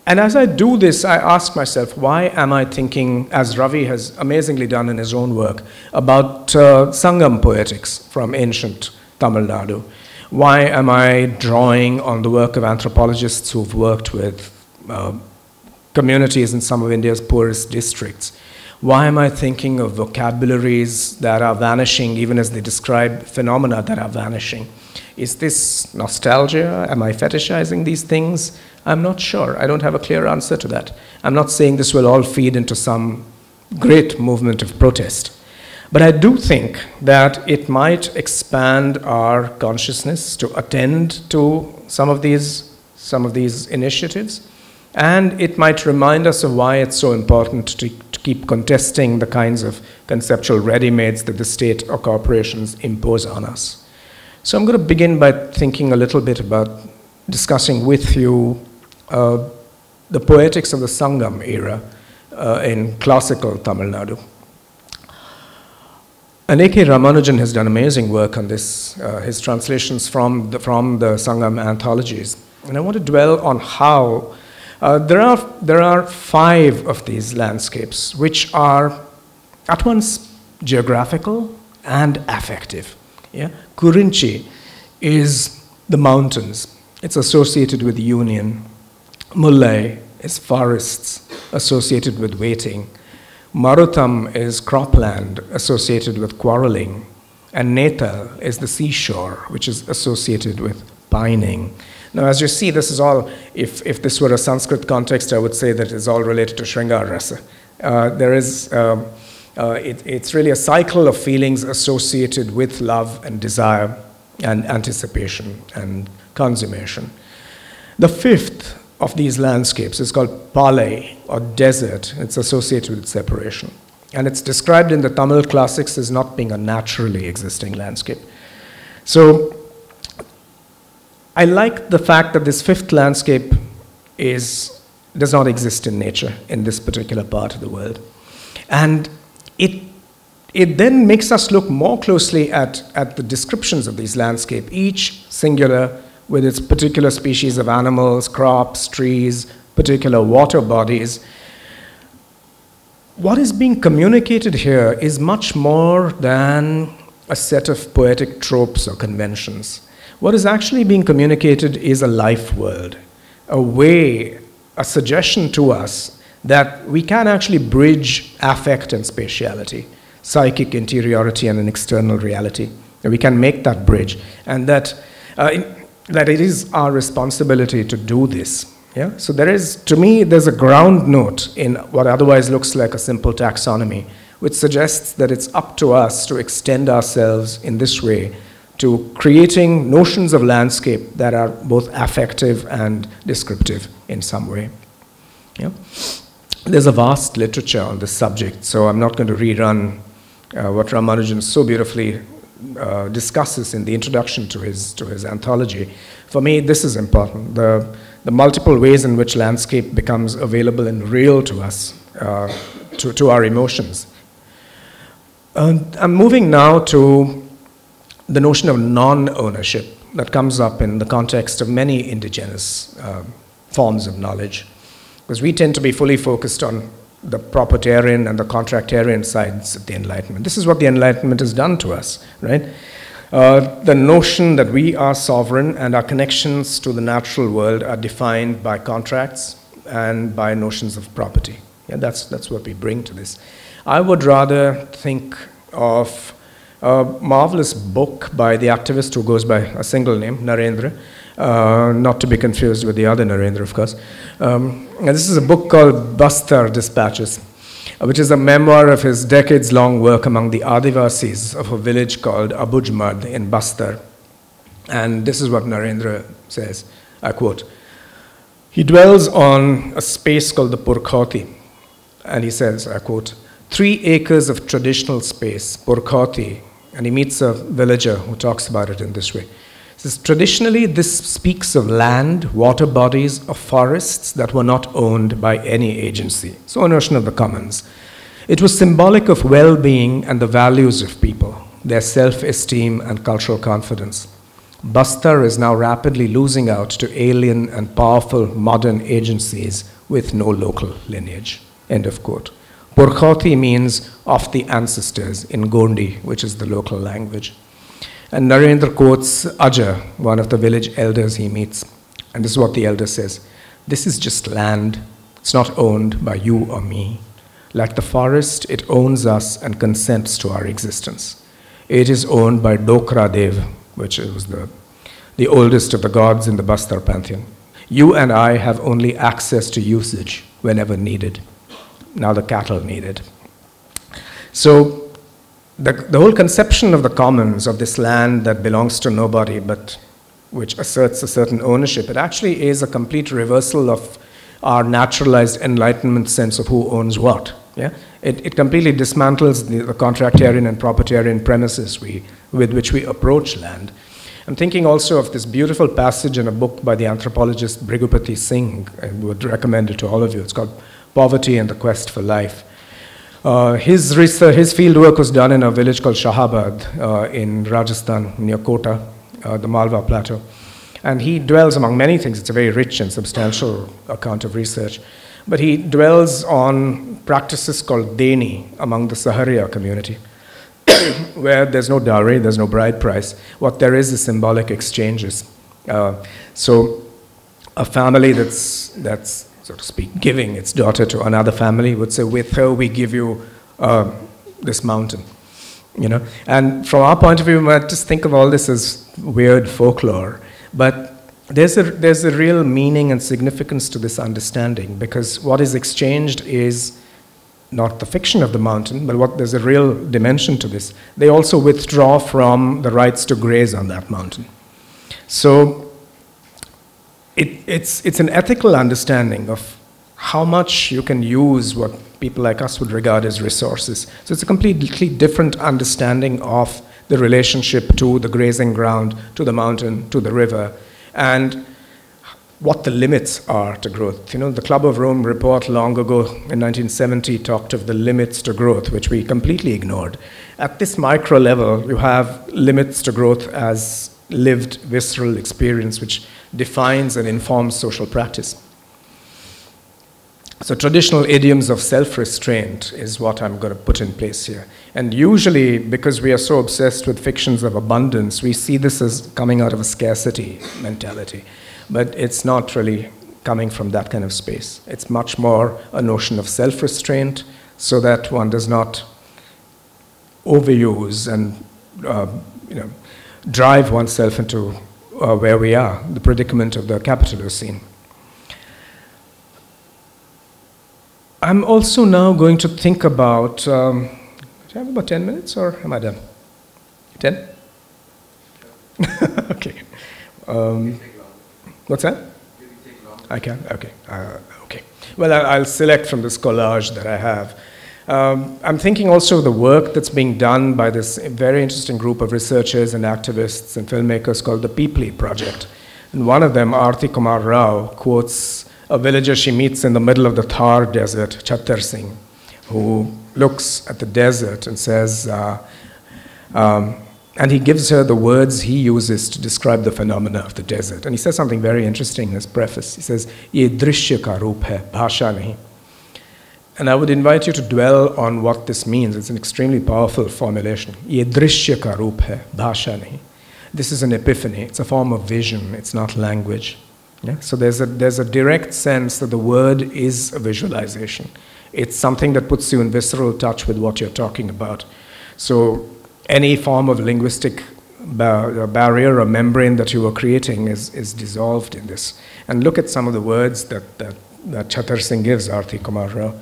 And as I do this, I ask myself, why am I thinking, as Ravi has amazingly done in his own work, about Sangam Poetics from ancient Tamil Nadu? Why am I drawing on the work of anthropologists who've worked with communities in some of India's poorest districts? Why am I thinking of vocabularies that are vanishing even as they describe phenomena that are vanishing? Is this nostalgia? Am I fetishizing these things? I'm not sure. I don't have a clear answer to that. I'm not saying this will all feed into some great movement of protest. But I do think that it might expand our consciousness to attend to some of these some of these initiatives, and it might remind us of why it's so important to keep contesting the kinds of conceptual ready-mades that the state or corporations impose on us. So I'm going to begin by thinking a little bit about discussing with you the poetics of the Sangam era in classical Tamil Nadu. And A.K. Ramanujan has done amazing work on this, his translations from the Sangam anthologies. And I want to dwell on how there are 5 of these landscapes which are at once geographical and affective. Yeah? Kurinchi is the mountains. It's associated with union. Mullai is forests associated with waiting. Marutam is cropland associated with quarreling. And Netal is the seashore, which is associated with pining. Now, as you see, this is all, if this were a Sanskrit context, I would say that it's all related to Shringar Rasa. It's really a cycle of feelings associated with love and desire and anticipation and consummation. The 5th of these landscapes is called Palai, or desert. It's associated with separation. And it's described in the Tamil classics as not being a naturally existing landscape. So I like the fact that this 5th landscape does not exist in nature in this particular part of the world. And it then makes us look more closely at the descriptions of these landscapes, each singular with its particular species of animals, crops, trees, particular water bodies. What is being communicated here is much more than a set of poetic tropes or conventions. What is actually being communicated is a life world, a suggestion to us that we can actually bridge affect and spatiality, psychic interiority and an external reality. We can make that bridge, and that it is our responsibility to do this. Yeah? So to me, there's a ground note in what otherwise looks like a simple taxonomy, which suggests that it's up to us to extend ourselves in this way to creating notions of landscape that are both affective and descriptive in some way. Yeah? There's a vast literature on this subject, so I'm not going to rerun what Ramanujan so beautifully discusses in the introduction to his anthology. For me, this is important, the multiple ways in which landscape becomes available and real to us, to our emotions. I'm moving now to the notion of non-ownership that comes up in the context of many indigenous forms of knowledge, because we tend to be fully focused on the proprietarian and the contractarian sides of the Enlightenment. This is what the Enlightenment has done to us, right? The notion that we are sovereign and our connections to the natural world are defined by contracts and by notions of property. Yeah, that's what we bring to this. I would rather think of a marvelous book by the activist who goes by a single name, Narendra, not to be confused with the other Narendra, of course. And this is a book called Bastar Dispatches, which is a memoir of his decades-long work among the Adivasis of a village called Abujmad in Bastar. And this is what Narendra says, I quote, he dwells on a space called the Purkhoti, and he says, I quote, 3 acres of traditional space, Purkhoti, and he meets a villager who talks about it in this way. He says, traditionally, this speaks of land, water bodies, of forests that were not owned by any agency. So a notion of the commons. It was symbolic of well-being and the values of people, their self-esteem and cultural confidence. Bastar is now rapidly losing out to alien and powerful modern agencies with no local lineage. End of quote. Purkhoti means of the ancestors in Gondi, which is the local language. And Narendra quotes Aja, one of the village elders he meets. And this is what the elder says. This is just land. It's not owned by you or me. Like the forest, it owns us and consents to our existence. It is owned by Dokra Dev, which was the oldest of the gods in the Bastar pantheon. You and I have only access to usage whenever needed. Now the cattle need it. So the whole conception of the commons, of this land that belongs to nobody but which asserts a certain ownership. It actually is a complete reversal of our naturalized Enlightenment sense of who owns what. Yeah? It completely dismantles the contractarian and proprietarian premises with which we approach land. I'm thinking also of this beautiful passage in a book by the anthropologist Bhrigupati Singh. I would recommend it to all of you. It's called Poverty and the Quest for Life. His field work was done in a village called Shahabad in Rajasthan, near Kota, the Malwa Plateau. And he dwells, among many things, it's a very rich and substantial account of research, but he dwells on practices called deni among the Saharia community, where there's no dowry, there's no bride price. What there is symbolic exchanges. So a family that's, so to speak, giving its daughter to another family would say, with her we give you this mountain. You know? And from our point of view, we might just think of all this as weird folklore. But there's a real meaning and significance to this understanding, because what is exchanged is not the fiction of the mountain, but there's a real dimension to this. They also withdraw from the rights to graze on that mountain. So it's an ethical understanding of how much you can use what people like us would regard as resources. So it's a completely different understanding of the relationship to the grazing ground, to the mountain, to the river, and what the limits are to growth. You know, the Club of Rome report long ago in 1970 talked of the limits to growth, which we completely ignored. At this micro level, you have limits to growth as lived visceral experience, which defines and informs social practice. So traditional idioms of self-restraint is what I'm going to put in place here. And usually, because we are so obsessed with fictions of abundance, we see this as coming out of a scarcity mentality. But it's not really coming from that kind of space. It's much more a notion of self-restraint, so that one does not overuse and drive oneself into where we are, the predicament of the capitalist scene. I'm also now going to think about, do I have about 10 minutes or am I done? 10? Okay. What's that? I can? Okay. Okay. Well, I'll select from this collage that I have. I'm thinking also of the work that's being done by this very interesting group of researchers and activists and filmmakers called the Peepli Project. And one of them, Aarti Kumar Rao, quotes a villager she meets in the middle of the Thar desert, Chattar Singh, who looks at the desert and says, and he gives her the words he uses to describe the phenomena of the desert. And he says something very interesting in his preface. He says, "Ye drishya ka roop hai, bhasha nahi." And I would invite you to dwell on what this means. It's an extremely powerful formulation. Ye drishya ka roop hai, bhasha nahi. This is an epiphany. It's a form of vision. It's not language. Yeah? So there's a direct sense that the word is a visualization. It's something that puts you in visceral touch with what you're talking about. So any form of linguistic barrier or membrane that you are creating is dissolved in this. And look at some of the words that Chattar Singh gives, Aarti Kumar Rao.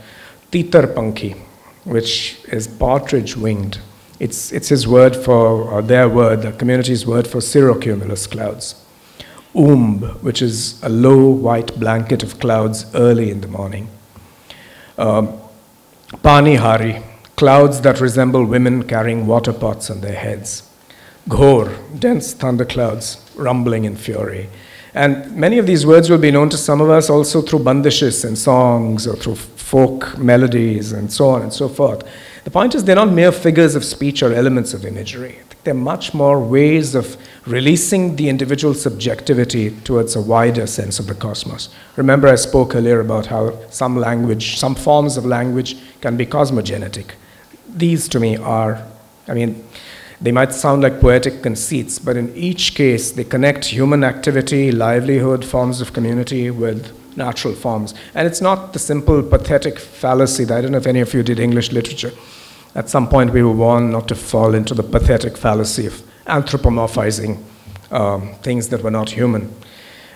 Titar Pankhi, which is partridge winged. It's his word for, or their word, the community's word for cirrocumulus clouds. Which is a low white blanket of clouds early in the morning. Pani Hari, clouds that resemble women carrying water pots on their heads. Ghor, dense thunderclouds rumbling in fury. And many of these words will be known to some of us also through bandishes and songs or through folk melodies and so on and so forth. The point is they're not mere figures of speech or elements of imagery. They're much more ways of releasing the individual subjectivity towards a wider sense of the cosmos. Remember I spoke earlier about how some forms of language can be cosmogenetic. These to me are, they might sound like poetic conceits, but in each case they connect human activity, livelihood, forms of community with natural forms. And it's not the simple pathetic fallacy that, I don't know if any of you did English literature. At some point we were warned not to fall into the pathetic fallacy of anthropomorphizing things that were not human.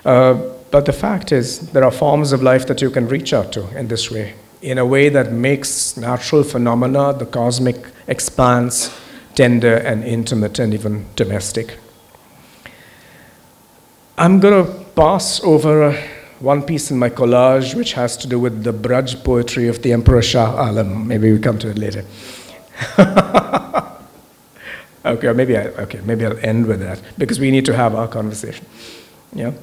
But the fact is, there are forms of life that you can reach out to in this way, in a way that makes natural phenomena, the cosmic expanse, tender and intimate and even domestic. I'm going to pass over one piece in my collage, which has to do with the Braj poetry of the Emperor Shah Alam. Maybe we'll come to it later. Okay, maybe I'll end with that, because we need to have our conversation. Yeah.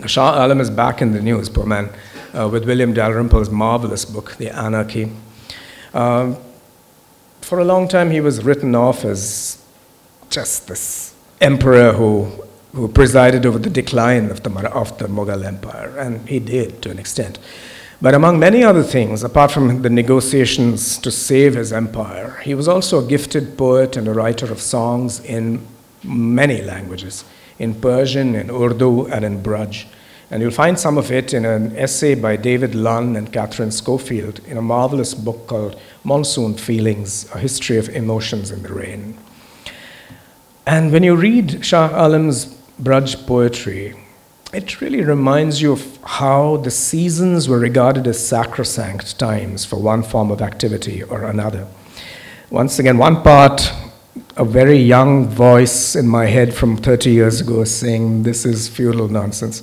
Shah Alam is back in the news, poor man, with William Dalrymple's marvelous book, The Anarchy. For a long time, he was written off as just this emperor who presided over the decline of the Mughal Empire, and he did to an extent. But among many other things, apart from the negotiations to save his empire, he was also a gifted poet and a writer of songs in many languages, in Persian, in Urdu, and in Braj. And you'll find some of it in an essay by David Lunn and Catherine Schofield in a marvelous book called Monsoon Feelings, A History of Emotions in the Rain. And when you read Shah Alam's Braj poetry, it really reminds you of how the seasons were regarded as sacrosanct times for one form of activity or another. Once again, one part, a very young voice in my head from 30 years ago saying, this is feudal nonsense.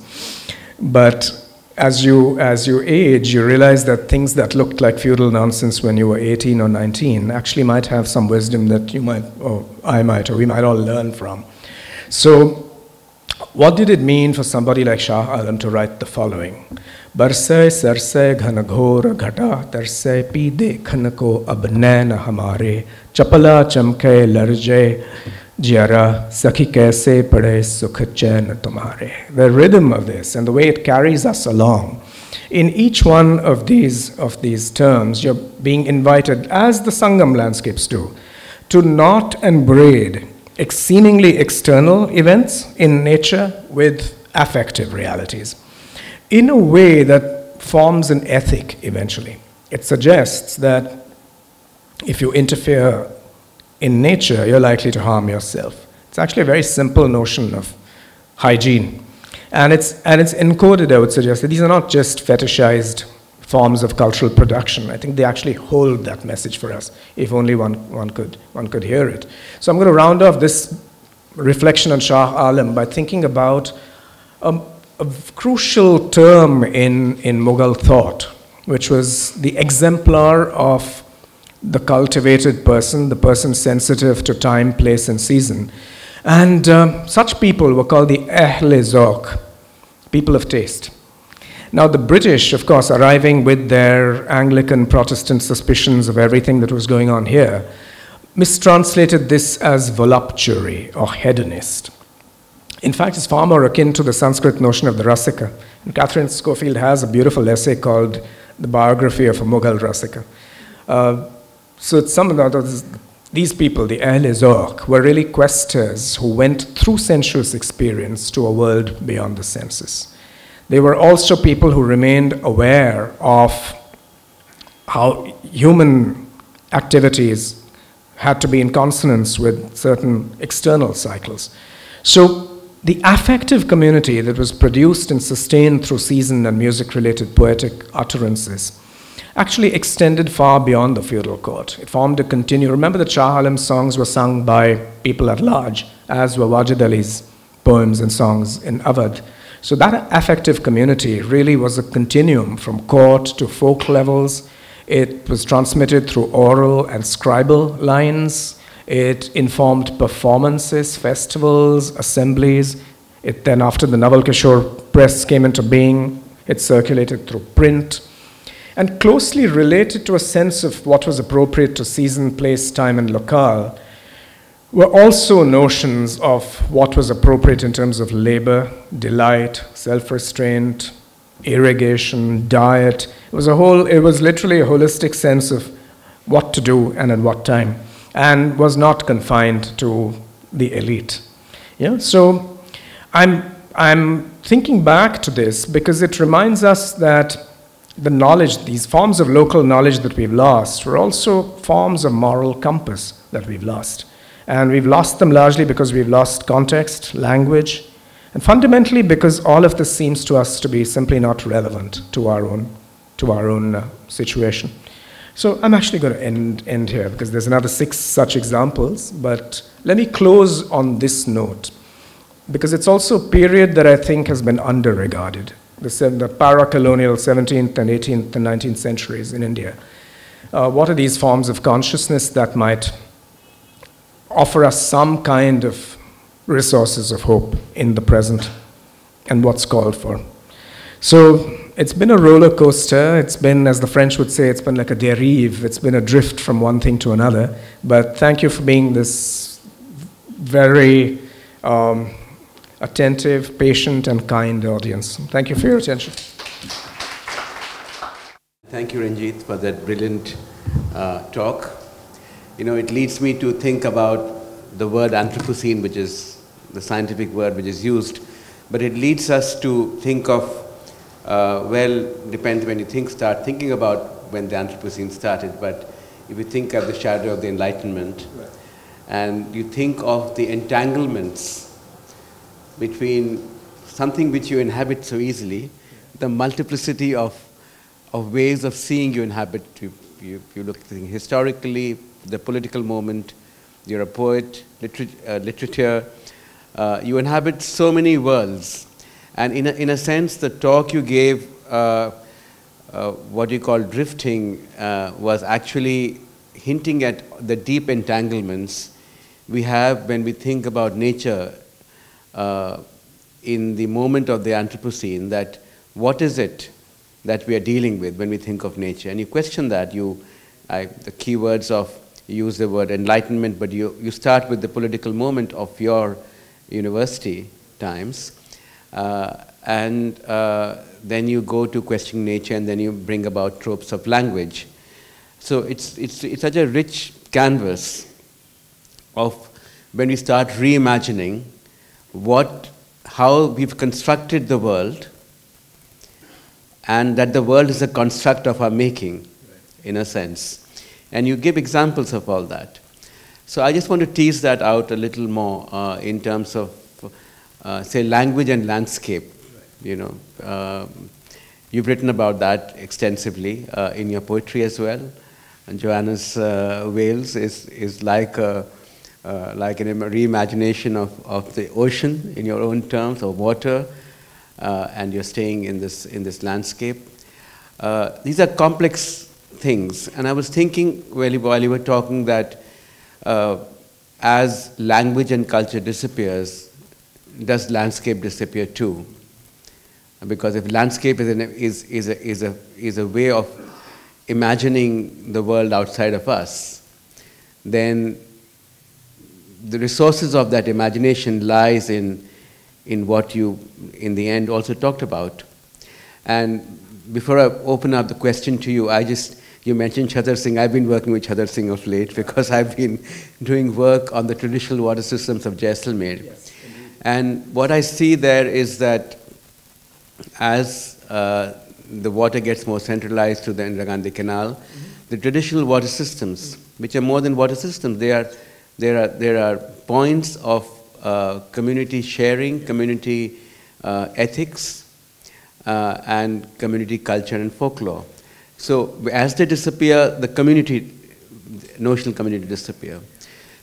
But as you age, you realize that things that looked like feudal nonsense when you were 18 or 19 actually might have some wisdom that you might, or I might, or we might all learn from. So what did it mean for somebody like Shah Alam to write the following? Barsay sarsay ghanaghor ghata tarsay pide khanko abnain hamare chapala chamke larje Jyara sakhi kaise pade sukh chain tumhare. The rhythm of this and the way it carries us along. In each one of these terms, you're being invited, as the Sangam landscapes do, to knot and braid seemingly external events in nature with affective realities in a way that forms an ethic eventually. It suggests that if you interfere in nature, you're likely to harm yourself. It's actually a very simple notion of hygiene. And it's encoded, I would suggest, that these are not just fetishized forms of cultural production. I think they actually hold that message for us, if only one could hear it. So I'm going to round off this reflection on Shah Alam by thinking about a crucial term in Mughal thought, which was the exemplar of the cultivated person, the person sensitive to time, place, and season. And such people were called the Ahl-e-Zawq, people of taste. Now, the British, of course, arriving with their Anglican Protestant suspicions of everything that was going on here, mistranslated this as voluptuary or hedonist. In fact, it's far more akin to the Sanskrit notion of the Rasika. And Catherine Schofield has a beautiful essay called The Biography of a Mughal Rasika. So some of these people, the Ahl-e-Zawq, were really questers who went through sensuous experience to a world beyond the senses. They were also people who remained aware of how human activities had to be in consonance with certain external cycles. So the affective community that was produced and sustained through season and music-related poetic utterances actually extended far beyond the feudal court. It formed a continuum. Remember that Shah Alam's songs were sung by people at large, as were Wajid Ali's poems and songs in Awadh. So that affective community really was a continuum from court to folk levels. It was transmitted through oral and scribal lines. It informed performances, festivals, assemblies. It then, after the Naval Kishore press came into being, it circulated through print. And closely related to a sense of what was appropriate to season, place, time, and locale were also notions of what was appropriate in terms of labor, delight, self-restraint, irrigation, diet. It was literally a holistic sense of what to do and at what time, and was not confined to the elite. Yeah? So I'm thinking back to this because it reminds us that the knowledge, these forms of local knowledge that we've lost, were also forms of moral compass that we've lost. And we've lost them largely because we've lost context, language, and fundamentally because all of this seems to us to be simply not relevant to our own situation. So I'm actually going to end here because there's another 6 such examples, but let me close on this note. because it's also a period that I think has been under-regarded. The para-colonial 17th and 18th and 19th centuries in India. What are these forms of consciousness that might offer us some kind of resources of hope in the present and what's called for? So it's been a roller coaster. It's been, as the French would say, it's been like a dérive. It's been a drift from one thing to another. But thank you for being this very attentive, patient, and kind audience. Thank you for your attention. Thank you, Ranjit, for that brilliant talk. You know, it leads me to think about the word Anthropocene, which is the scientific word which is used, but it leads us to think of, well, depends when you start thinking about when the Anthropocene started, but if you think of the shadow of the Enlightenment, right, and you think of the entanglements between something which you inhabit so easily, the multiplicity of ways of seeing you inhabit. You look historically, the political moment, you're a poet, literature, you inhabit so many worlds. And in a sense, the talk you gave, what you call drifting, was actually hinting at the deep entanglements we have when we think about nature in the moment of the Anthropocene, that what is it that we are dealing with when we think of nature? And you question that. The keywords of, you use the word enlightenment, but you start with the political moment of your university times, and then you go to questioning nature, and then you bring about tropes of language. So it's such a rich canvas of when we start reimagining how we've constructed the world, and that the world is a construct of our making, in a sense. And you give examples of all that. So I just want to tease that out a little more in terms of, say, language and landscape. You know, you've written about that extensively in your poetry as well. And Joanna's Wales is like a reimagination of the ocean in your own terms, or water, and you're staying in this landscape. These are complex things, and I was thinking while you were talking that as language and culture disappears, does landscape disappear too? Because if landscape is a way of imagining the world outside of us, then the resources of that imagination lies in what you, in the end, also talked about. And before I open up the question to you, you mentioned Chadar Singh. I've been working with Chadar Singh of late because I've been doing work on the traditional water systems of Jaisalmer. Yes, and what I see there is that as the water gets more centralized to the Indira Gandhi Canal, the traditional water systems, which are more than water systems, there are points of community sharing, community ethics, and community culture and folklore. So as they disappear, the notional community disappear.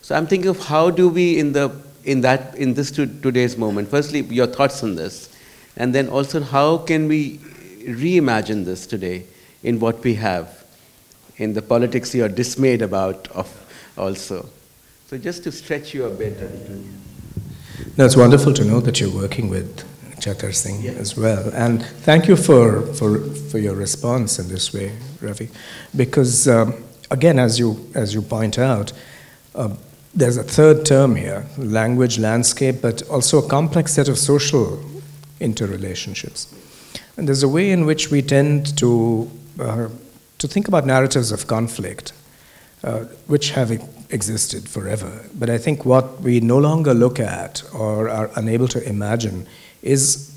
So I'm thinking of how do we in this today's moment, firstly your thoughts on this, and then also how can we reimagine this today in what we have, in the politics you're dismayed about also. So just to stretch you a bit. No, it's wonderful to know that you're working with Chadar Singh as well. And thank you for your response in this way, Ravi. Because, again, as you point out, there's a third term here, language, landscape, but also a complex set of social interrelationships. And there's a way in which we tend to think about narratives of conflict, which have existed forever. But I think what we no longer look at or are unable to imagine is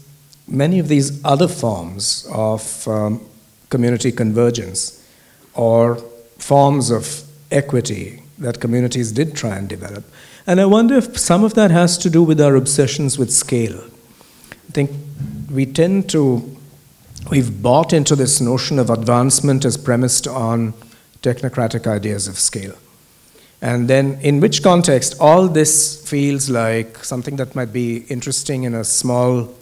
many of these other forms of community convergence or forms of equity that communities did try and develop. And I wonder if some of that has to do with our obsessions with scale. I think we've bought into this notion of advancement as premised on technocratic ideas of scale. And then in which context all this feels like something that might be interesting in a small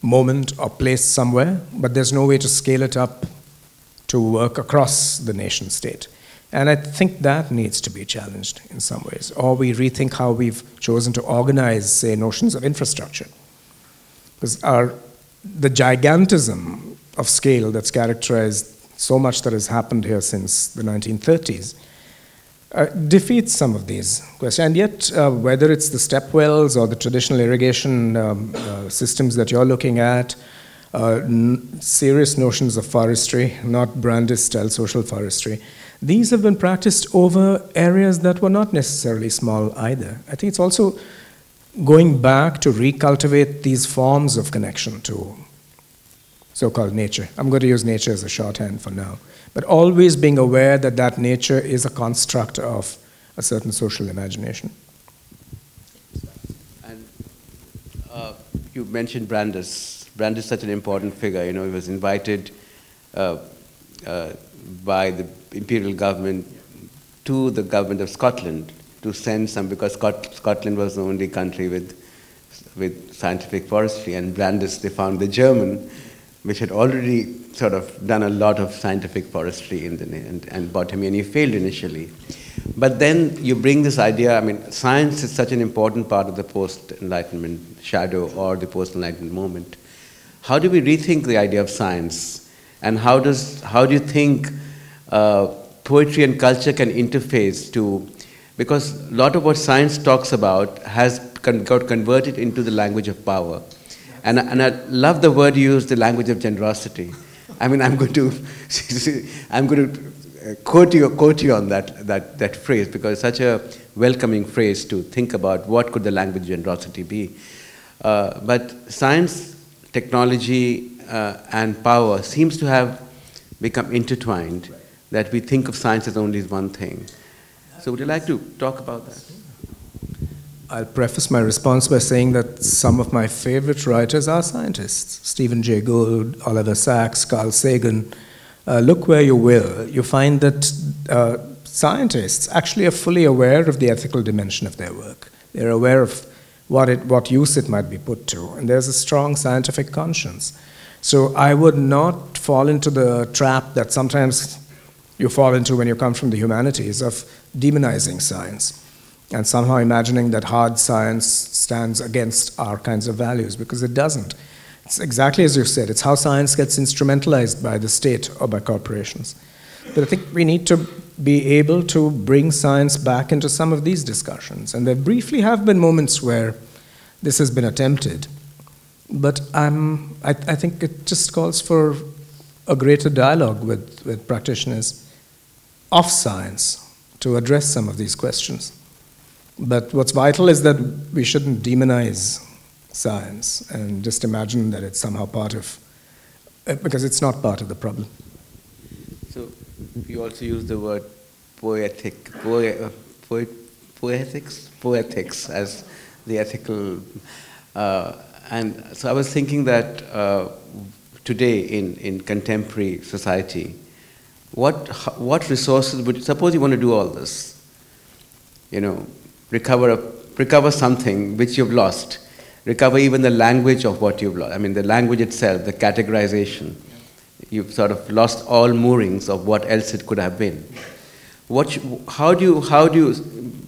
moment or place somewhere, but there's no way to scale it up to work across the nation state. And I think that needs to be challenged in some ways. Or we rethink how we've chosen to organize, say, notions of infrastructure. Because the gigantism of scale that's characterized so much that has happened here since the 1930s defeats some of these questions. And yet, whether it's the step wells or the traditional irrigation systems that you're looking at, serious notions of forestry, not Brandis-style social forestry, these have been practiced over areas that were not necessarily small either. I think it's also going back to recultivate these forms of connection to so-called nature. I'm going to use nature as a shorthand for now. But always being aware that that nature is a construct of a certain social imagination. And you mentioned Brandis. Brandis is such an important figure. You know, he was invited by the imperial government to the government of Scotland to send some, because Scotland was the only country with scientific forestry, and Brandis, they found the German, which had already sort of done a lot of scientific forestry and botany, and he failed initially. But then you bring this idea, I mean, science is such an important part of the post-Enlightenment shadow or the post-Enlightenment moment. How do we rethink the idea of science? And how do you think poetry and culture can interface to, because a lot of what science talks about has got converted into the language of power. And I love the word you use, the language of generosity. I mean, I'm going to quote you on that phrase, because it's such a welcoming phrase to think about what could the language of generosity be. But science, technology, and power seems to have become intertwined, that we think of science as only one thing. So would you like to talk about that? I'll preface my response by saying that some of my favorite writers are scientists. Stephen Jay Gould, Oliver Sacks, Carl Sagan. Look where you will, you find that scientists actually are fully aware of the ethical dimension of their work. They're aware of what use it might be put to, and there's a strong scientific conscience. So I would not fall into the trap that sometimes you fall into when you come from the humanities of demonizing science and somehow imagining that hard science stands against our kinds of values, because it doesn't. It's exactly as you said, it's how science gets instrumentalized by the state or by corporations. But I think we need to be able to bring science back into some of these discussions. And there briefly have been moments where this has been attempted. But I think it just calls for a greater dialogue with practitioners of science to address some of these questions. But what's vital is that we shouldn't demonize science and just imagine that it's somehow part of, because it's not part of the problem. So you also use the word poetics as the ethical, and so I was thinking that today in contemporary society, what resources would, suppose you want to do all this, you know, recover something which you've lost, recover even the language of what you've lost. I mean, the language itself, the categorization. You've sort of lost all moorings of what else it could have been. How do you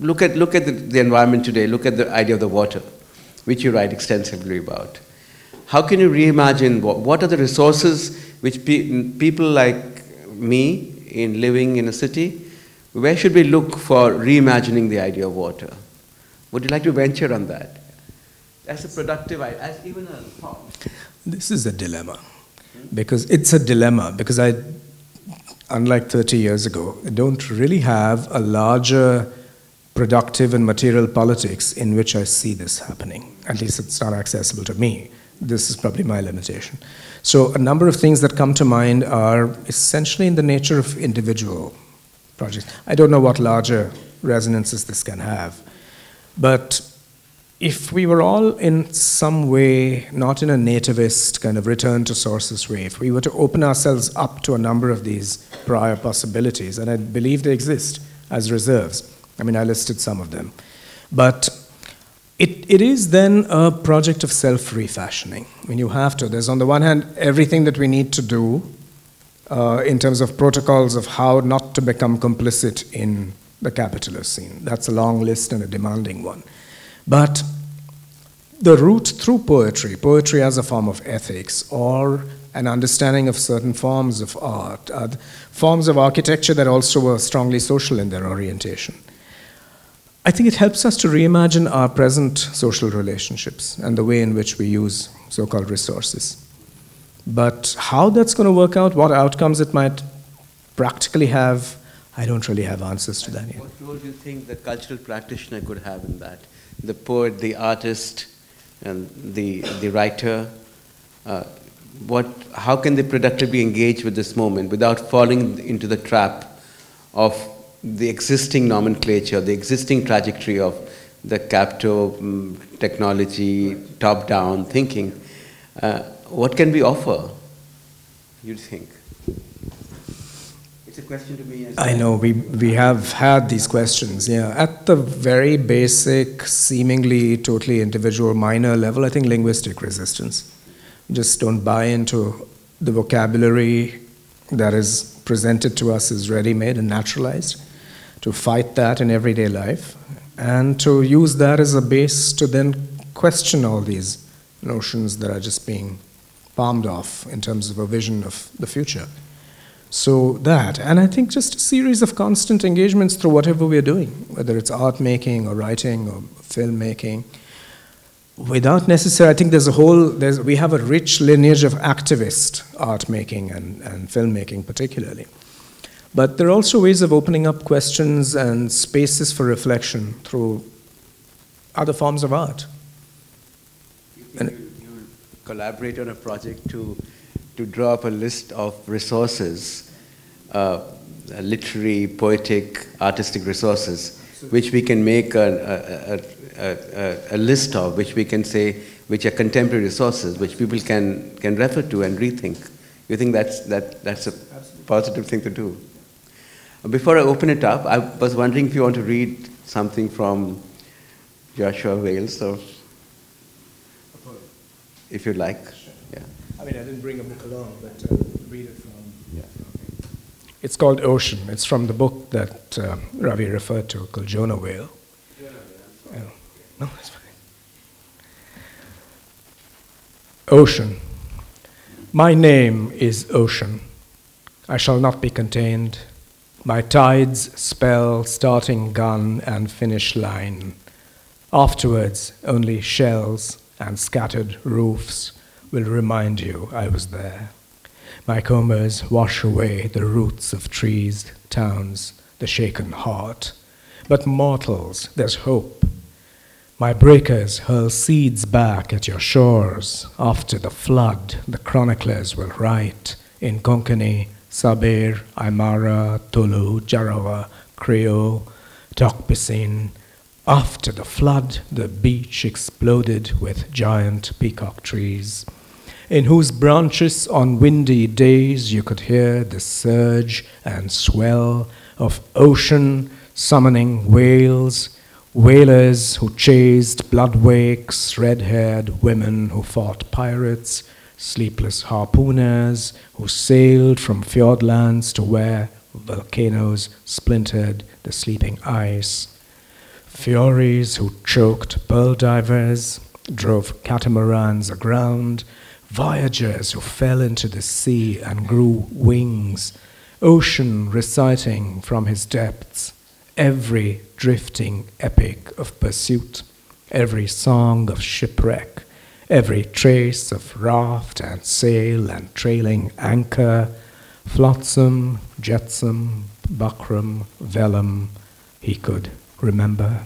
look at the environment today? Look at the idea of the water, which you write extensively about. How can you reimagine what are the resources which people like me in living in a city? Where should we look for reimagining the idea of water? Would you like to venture on that? As a productive idea, as even a thought. This is a dilemma. Because it's a dilemma, because I, unlike 30 years ago, don't really have a larger productive and material politics in which I see this happening. At least it's not accessible to me. This is probably my limitation. So a number of things that come to mind are essentially in the nature of individual projects. I don't know what larger resonances this can have. But if we were all in some way, not in a nativist kind of return to sources way, if we were to open ourselves up to a number of these prior possibilities, and I believe they exist, as reserves. I mean, I listed some of them. But it is then a project of self-refashioning. I mean, you have to. There's on the one hand everything that we need to do in terms of protocols of how not to become complicit in the capitalist scene. That's a long list and a demanding one. But the route through poetry as a form of ethics, or an understanding of certain forms of art, forms of architecture that also were strongly social in their orientation, I think it helps us to reimagine our present social relationships and the way in which we use so-called resources. But how that's going to work out, what outcomes it might practically have, I don't really have answers to that yet. What role do you think the cultural practitioner could have in that? The poet, the artist, and the writer, how can they productively engage with this moment without falling into the trap of the existing nomenclature, the existing trajectory of the capto technology, top-down thinking? What can we offer, you think? It's a question to me. I know, we have had these questions, yeah. At the very basic, seemingly totally individual, minor level, I think linguistic resistance. Just don't buy into the vocabulary that is presented to us as ready-made and naturalized, to fight that in everyday life, and to use that as a base to then question all these notions that are just being palmed off in terms of a vision of the future. So that, and I think just a series of constant engagements through whatever we're doing, whether it's art making or writing or filmmaking, without necessarily, I think we have a rich lineage of activist art making and filmmaking particularly. But there are also ways of opening up questions and spaces for reflection through other forms of art. You collaborate on a project to draw up a list of resources, literary, poetic, artistic resources, which we can make a list of, which we can say, which are contemporary resources, which people can refer to and rethink. You think that's a positive thing to do? Before I open it up, I was wondering if you want to read something from Joshua Wales, or if you like. Yeah. I mean, I didn't bring a book along, but read it from. Yeah. It's called Ocean. It's from the book that Ravi referred to, called Jonah Whale. Oh, no, that's fine. Ocean. My name is Ocean. I shall not be contained. My tides spell starting gun and finish line. Afterwards, only shells and scattered roofs will remind you I was there. My combers wash away the roots of trees, towns, the shaken heart. But mortals, there's hope. My breakers hurl seeds back at your shores. After the flood, the chroniclers will write in Konkani, Saber, Aymara, Tulu, Jarawa, Creole, Tokpisin. After the flood, the beach exploded with giant peacock trees, in whose branches on windy days you could hear the surge and swell of ocean summoning whales, whalers who chased bloodwakes, red-haired women who fought pirates, sleepless harpooners who sailed from fjordlands to where volcanoes splintered the sleeping ice, furies who choked pearl divers, drove catamarans aground, voyagers who fell into the sea and grew wings, ocean reciting from his depths every drifting epic of pursuit, every song of shipwreck, every trace of raft and sail and trailing anchor, flotsam, jetsam, buckram, vellum, he could remember.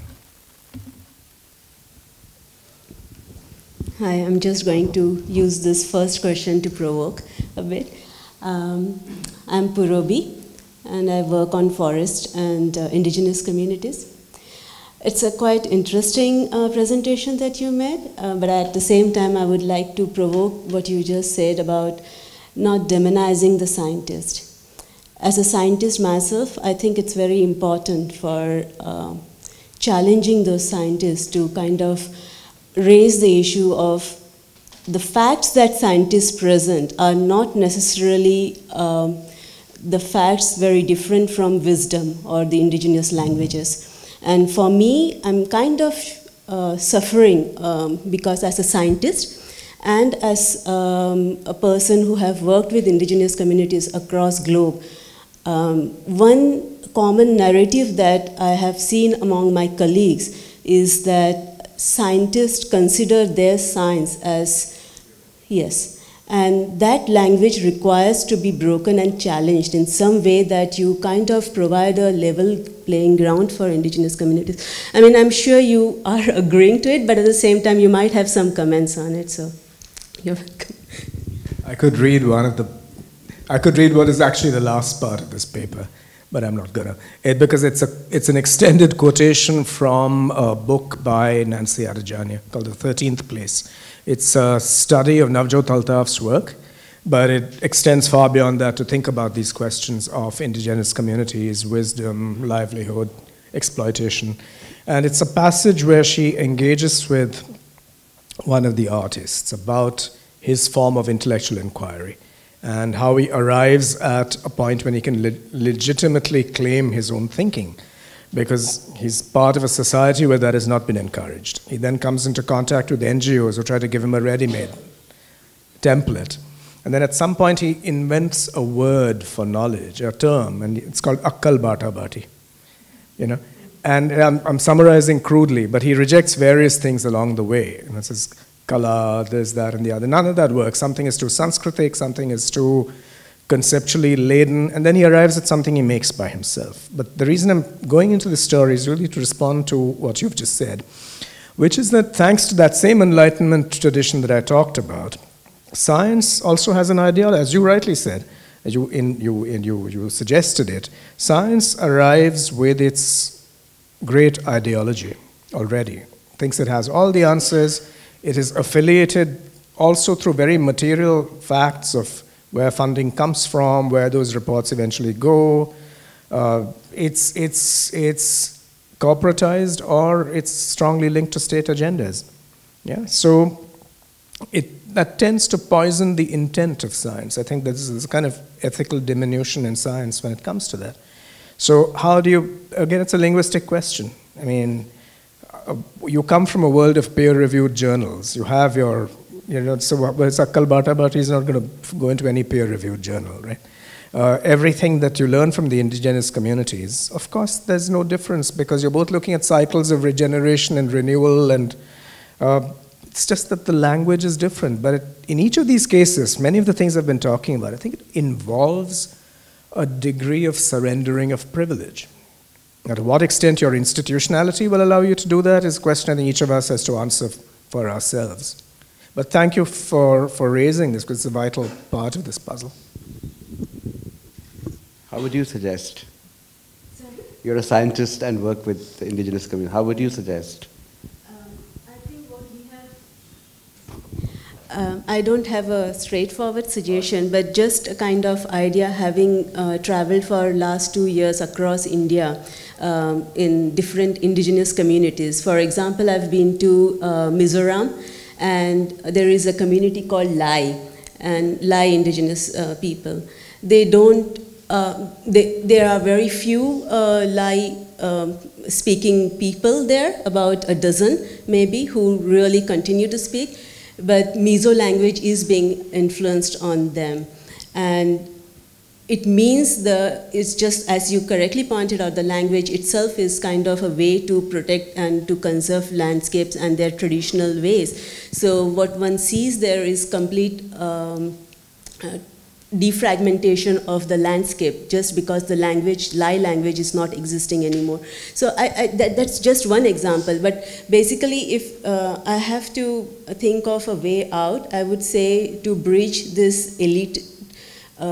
Hi, I'm just going to use this first question to provoke a bit. I'm Purobi, and I work on forest and indigenous communities. It's a quite interesting presentation that you made, but at the same time I would like to provoke what you just said about not demonizing the scientist. as a scientist myself, I think it's very important for challenging those scientists to kind of raise the issue of the facts that scientists present are not necessarily the facts very different from wisdom or the indigenous languages. And for me, I'm kind of suffering because as a scientist and as a person who have worked with indigenous communities across globe, one common narrative that I have seen among my colleagues is that scientists consider their science as, yes, and that language requires to be broken and challenged in some way that you kind of provide a level playing ground for indigenous communities. I mean, I'm sure you are agreeing to it, but at the same time, you might have some comments on it, so you're welcome. I could read what is actually the last part of this paper, but I'm not gonna. Because it's an extended quotation from a book by Nancy Adajania called The 13th Place. It's a study of Navjot Altaf's work, but it extends far beyond that to think about these questions of indigenous communities, wisdom, livelihood, exploitation. And it's a passage where she engages with one of the artists about his form of intellectual inquiry and how he arrives at a point when he can legitimately claim his own thinking, because he's part of a society where that has not been encouraged. He then comes into contact with NGOs who try to give him a ready-made template. And then at some point he invents a word for knowledge, a term, and it's called Akkal Bata Bati. You know? And I'm summarizing crudely, but he rejects various things along the way. And it says, Kala, this, that, and the other. None of that works. Something is too Sanskritic, something is too conceptually laden, and then he arrives at something he makes by himself. But the reason I'm going into this story is really to respond to what you've just said, which is that thanks to that same Enlightenment tradition that I talked about, science also has an ideal, as you rightly said, you suggested it. Science arrives with its great ideology already. Thinks it has all the answers. It is affiliated also through very material facts of where funding comes from, where those reports eventually go. It's corporatized or it's strongly linked to state agendas. Yeah, so that tends to poison the intent of science. I think this is a kind of ethical diminution in science when it comes to that. So how do you, again, it's a linguistic question. I mean, you come from a world of peer-reviewed journals. You have your, so it's Akkal Bata, but he's not going to go into any peer-reviewed journal, right? Everything that you learn from the indigenous communities, of course, there's no difference because you're both looking at cycles of regeneration and renewal, and it's just that the language is different. But in each of these cases, many of the things I've been talking about, I think it involves a degree of surrendering of privilege. Now, to what extent your institutionality will allow you to do that is a question I think each of us has to answer for ourselves. But thank you for raising this, because it's a vital part of this puzzle. How would you suggest? Sorry? You're a scientist and work with the indigenous community. How would you suggest? I think what we have... I don't have a straightforward suggestion, but just a kind of idea, having traveled for last 2 years across India in different indigenous communities. For example, I've been to Mizoram, and there is a community called Lai, and Lai indigenous people. They don't, there are very few Lai speaking people there, about a dozen maybe, who really continue to speak, but Mizo language is being influenced on them. And it means it's just, as you correctly pointed out, the language itself is kind of a way to protect and to conserve landscapes and their traditional ways. So what one sees there is complete defragmentation of the landscape just because the language, Lai language, is not existing anymore. So that's just one example, but basically if I have to think of a way out, I would say to bridge this elite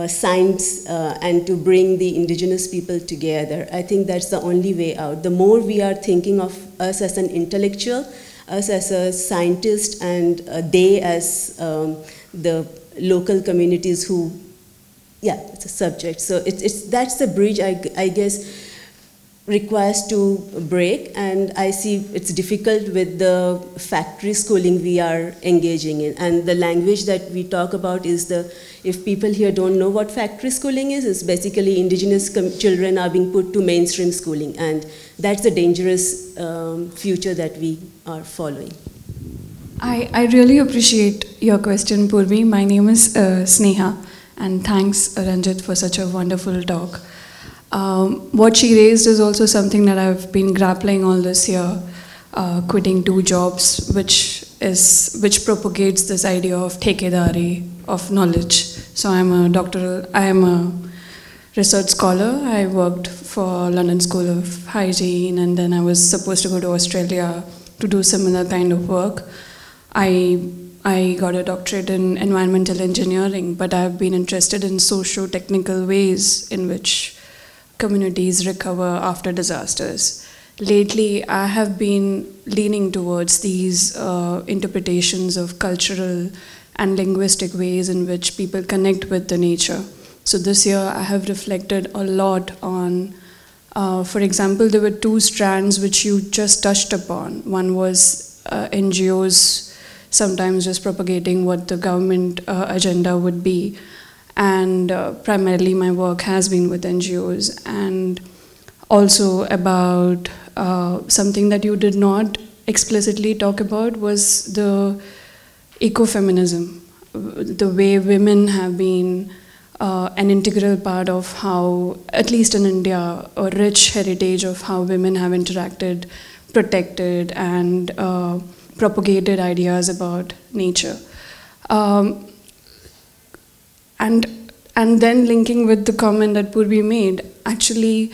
science and to bring the indigenous people together. I think that's the only way out. The more we are thinking of us as an intellectual, us as a scientist, and they as the local communities who yeah, it's a subject. So that's the bridge I guess requires to break, and I see it's difficult with the factory schooling we are engaging in, and the language that we talk about is if people here don't know what factory schooling is, it's basically indigenous children are being put to mainstream schooling, and that's a dangerous future that we are following. I really appreciate your question, Purvi. My name is Sneha, and thanks Ranjit for such a wonderful talk. What she raised is also something that I've been grappling all this year, quitting 2 jobs, which propagates this idea of thekedari, of knowledge. So I am a research scholar. I worked for London School of Hygiene, and then I was supposed to go to Australia to do similar kind of work. I got a doctorate in environmental engineering, but I've been interested in socio-technical ways in which communities recover after disasters. Lately, I have been leaning towards these interpretations of cultural and linguistic ways in which people connect with the nature. So this year, I have reflected a lot on, for example, there were 2 strands which you just touched upon. One was NGOs sometimes just propagating what the government agenda would be. And primarily my work has been with NGOs, and also about something that you did not explicitly talk about was the ecofeminism, the way women have been an integral part of how, at least in India, a rich heritage of how women have interacted, protected, and propagated ideas about nature. And then linking with the comment that Purvi made, actually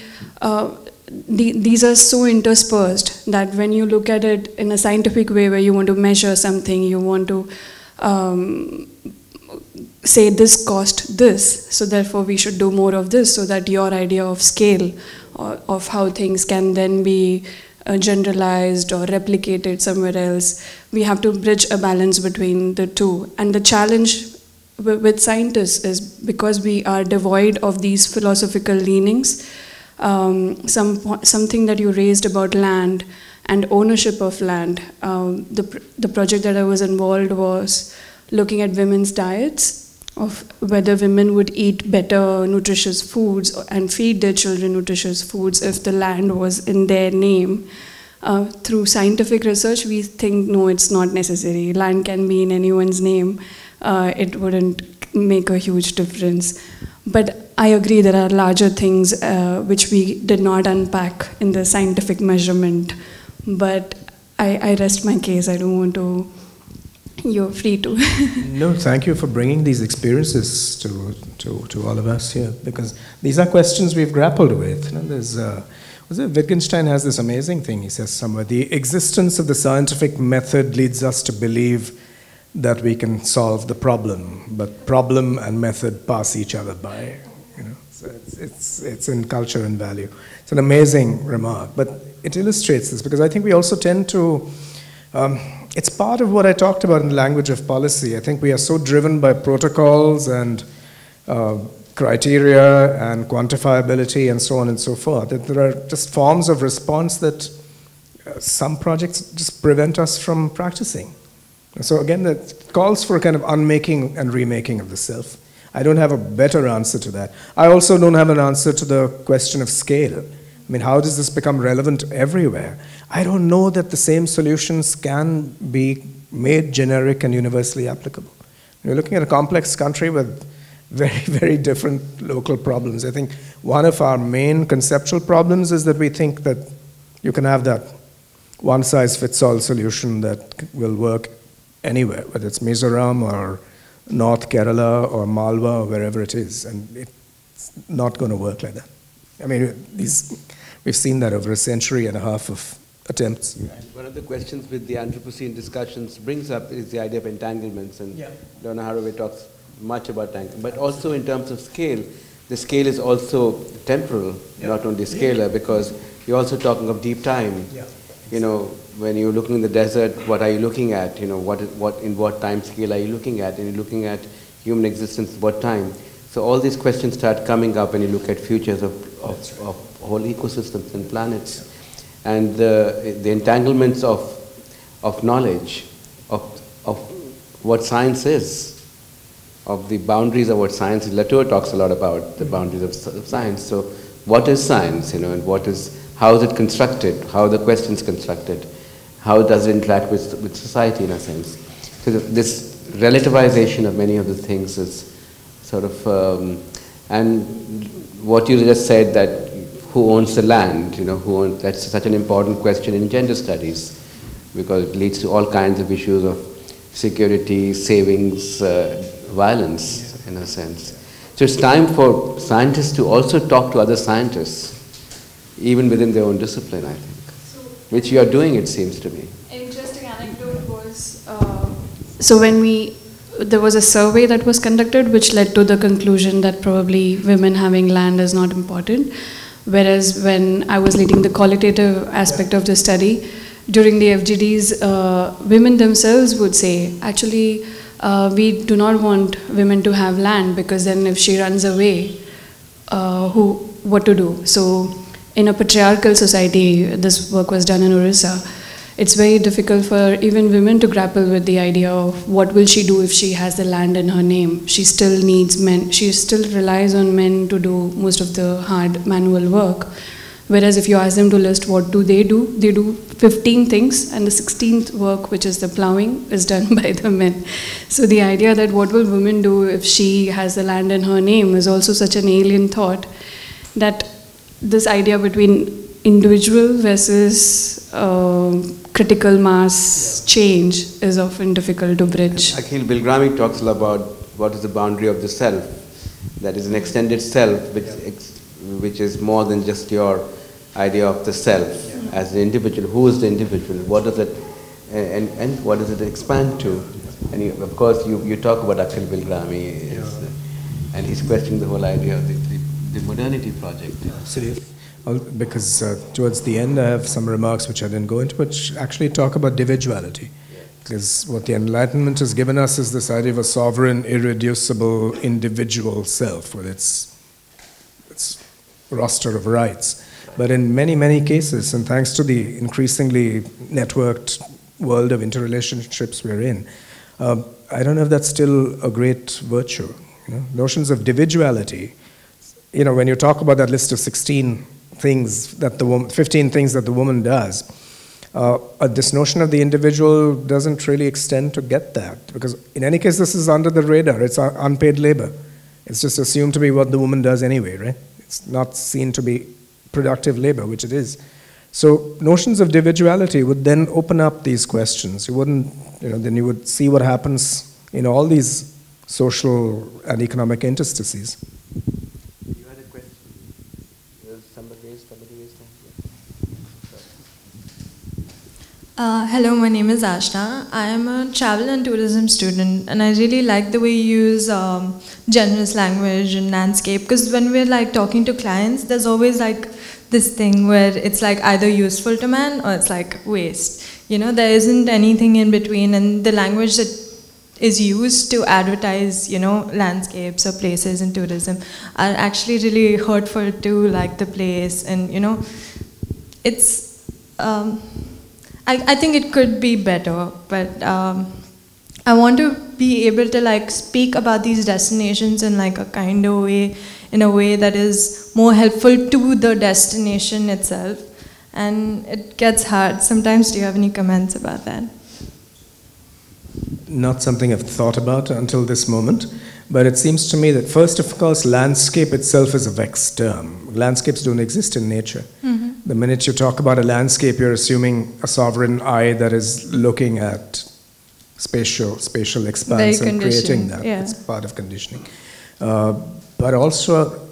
these are so interspersed that when you look at it in a scientific way where you want to measure something, you want to say this cost this, so therefore we should do more of this, so that your idea of scale of how things can then be generalized or replicated somewhere else, we have to bridge a balance between the two. And the challenge with scientists is because we are devoid of these philosophical leanings. Something that you raised about land and ownership of land. The project that I was involved was looking at women's diets, of whether women would eat better nutritious foods and feed their children nutritious foods if the land was in their name. Through scientific research, we think, no, it's not necessary. Land can be in anyone's name. It wouldn't make a huge difference. But I agree there are larger things which we did not unpack in the scientific measurement. But I rest my case. I don't want to. You're free to. No, thank you for bringing these experiences to all of us here, because these are questions we've grappled with. You know, there's Wittgenstein has this amazing thing. He says somewhere, the existence of the scientific method leads us to believe that we can solve the problem, but problem and method pass each other by. You know, so it's in culture and value. It's an amazing remark, but it illustrates this, because I think we also tend to. It's part of what I talked about in the language of policy. I think we are so driven by protocols and criteria and quantifiability and so on and so forth that there are just forms of response that some projects just prevent us from practicing. So again, that calls for a kind of unmaking and remaking of the self. I don't have a better answer to that. I also don't have an answer to the question of scale. I mean, how does this become relevant everywhere? I don't know that the same solutions can be made generic and universally applicable. We're looking at a complex country with very, very different local problems. I think one of our main conceptual problems is that we think that you can have that one-size-fits-all solution that will work anywhere, whether it's Mizoram or North Kerala or Malwa or wherever it is, and it's not going to work like that. I mean, we've seen that over a century and a half of attempts. One of the questions with the Anthropocene discussions brings up is the idea of entanglements, and Donna Haraway talks much about entanglement, but also in terms of scale. The scale is also temporal, not only scalar, because you're also talking of deep time. You know, when you're looking in the desert, what are you looking at? You know, in what time scale are you looking at? And you're looking at human existence, what time? So all these questions start coming up when you look at futures of whole ecosystems and planets. And the entanglements of knowledge, of what science is, of the boundaries of what science is. Latour talks a lot about the boundaries of science. So what is science, and how is it constructed, how are the questions constructed, how does it interact with society in a sense. So this relativization of many of the things is sort of, and what you just said, that who owns the land, that's such an important question in gender studies, because it leads to all kinds of issues of security, savings, violence, in a sense. So it's time for scientists to also talk to other scientists, even within their own discipline, I think, which you are doing, it seems to me. Interesting anecdote was, so there was a survey that was conducted which led to the conclusion that probably women having land is not important, whereas when I was leading the qualitative aspect of the study, during the FGDs, women themselves would say, actually, we do not want women to have land, because then if she runs away, what to do? So in a patriarchal society, this work was done in Orissa, it's very difficult for even women to grapple with the idea of what will she do if she has the land in her name. She still needs men, she still relies on men to do most of the hard manual work. Whereas if you ask them to list what do, they do 15 things, and the 16th work, which is the plowing, is done by the men. So the idea that what will women do if she has the land in her name is also such an alien thought, that this idea between individual versus critical mass change is often difficult to bridge. Akhil Bilgrami talks a lot about what is the boundary of the self, that is an extended self, which is more than just your idea of the self as an individual. Who is the individual? What does it, and what does it expand to? And of course, you talk about Akhil Bilgrami, and he's questioning the whole idea of the modernity project. Absolutely. Because towards the end, I have some remarks which I didn't go into, which actually talk about individuality. Because what the Enlightenment has given us is this idea of a sovereign, irreducible, individual self with its roster of rights. But in many, many cases, and thanks to the increasingly networked world of interrelationships we're in, I don't know if that's still a great virtue. Notions of individuality, when you talk about that list of 15 things that the woman does, this notion of the individual doesn't really extend to get that, because in any case, this is under the radar. It's unpaid labor. It's just assumed to be what the woman does anyway, right? It's not seen to be productive labor, which it is. So notions of individuality would then open up these questions. You wouldn't, then you would see what happens in all these social and economic interstices. You had a question. Somebody raised hand. Hello, my name is Ashna. I am a travel and tourism student, and I really like the way you use generous language and landscape, because when we're talking to clients, there's always this thing where it's either useful to man or it's waste. There isn't anything in between, and the language that is used to advertise, landscapes or places in tourism are actually really hurtful to the place, and it's. I think it could be better, but I want to be able to speak about these destinations in a kind of way, in a way that is more helpful to the destination itself, and it gets hard sometimes. Do you have any comments about that? Not something I've thought about until this moment, but it seems to me that first, of course, landscape itself is a vexed term. Landscapes don't exist in nature. Mm-hmm. The minute you talk about a landscape, you're assuming a sovereign eye that is looking at spatial expanse and creating that. Yeah. It's part of conditioning. But also,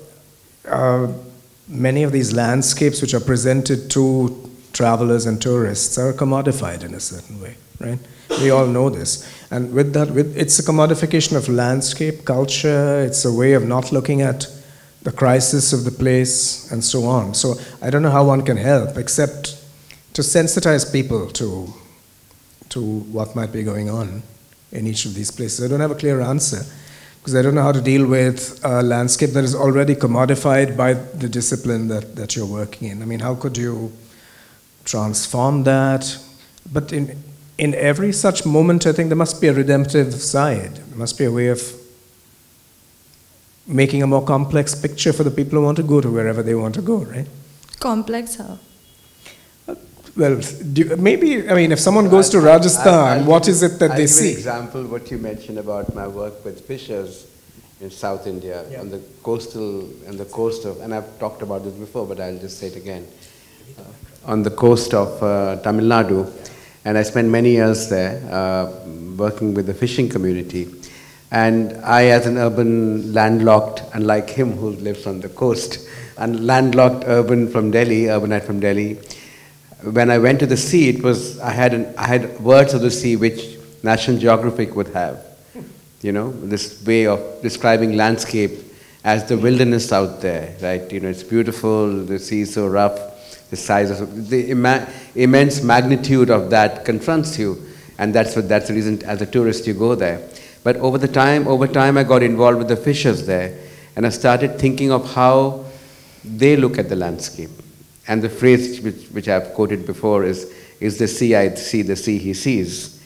many of these landscapes which are presented to travelers and tourists are commodified in a certain way, right? We all know this. And with that, it's a commodification of landscape, culture, it's a way of not looking at the crisis of the place, and so on. So I don't know how one can help, except to sensitize people to what might be going on in each of these places. I don't have a clear answer, Because I don't know how to deal with a landscape that is already commodified by the discipline that you're working in. I mean, how could you transform that? But in every such moment, I think there must be a redemptive side. There must be a way of making a more complex picture for the people who want to go to wherever they want to go, right? Complex how? Well, maybe, I mean, if someone goes to Rajasthan, what is it that they see? I'll give an example, what you mentioned about my work with fishers in South India, on the coast of, and I've talked about this before, but I'll just say it again, on the coast of Tamil Nadu, and I spent many years there working with the fishing community. And I, as an urban landlocked, unlike him who lives on the coast, and landlocked urbanite from Delhi, when I went to the sea, it was I had words of the sea which National Geographic would have, you know, this way of describing landscape as the wilderness out there, right? You know, it's beautiful, the sea is so rough, the size of the immense magnitude of that confronts you, and that's the reason as a tourist you go there. But over time I got involved with the fishers there, and I started thinking of how they look at the landscape. And the phrase which I've quoted before is the sea I see, the sea he sees.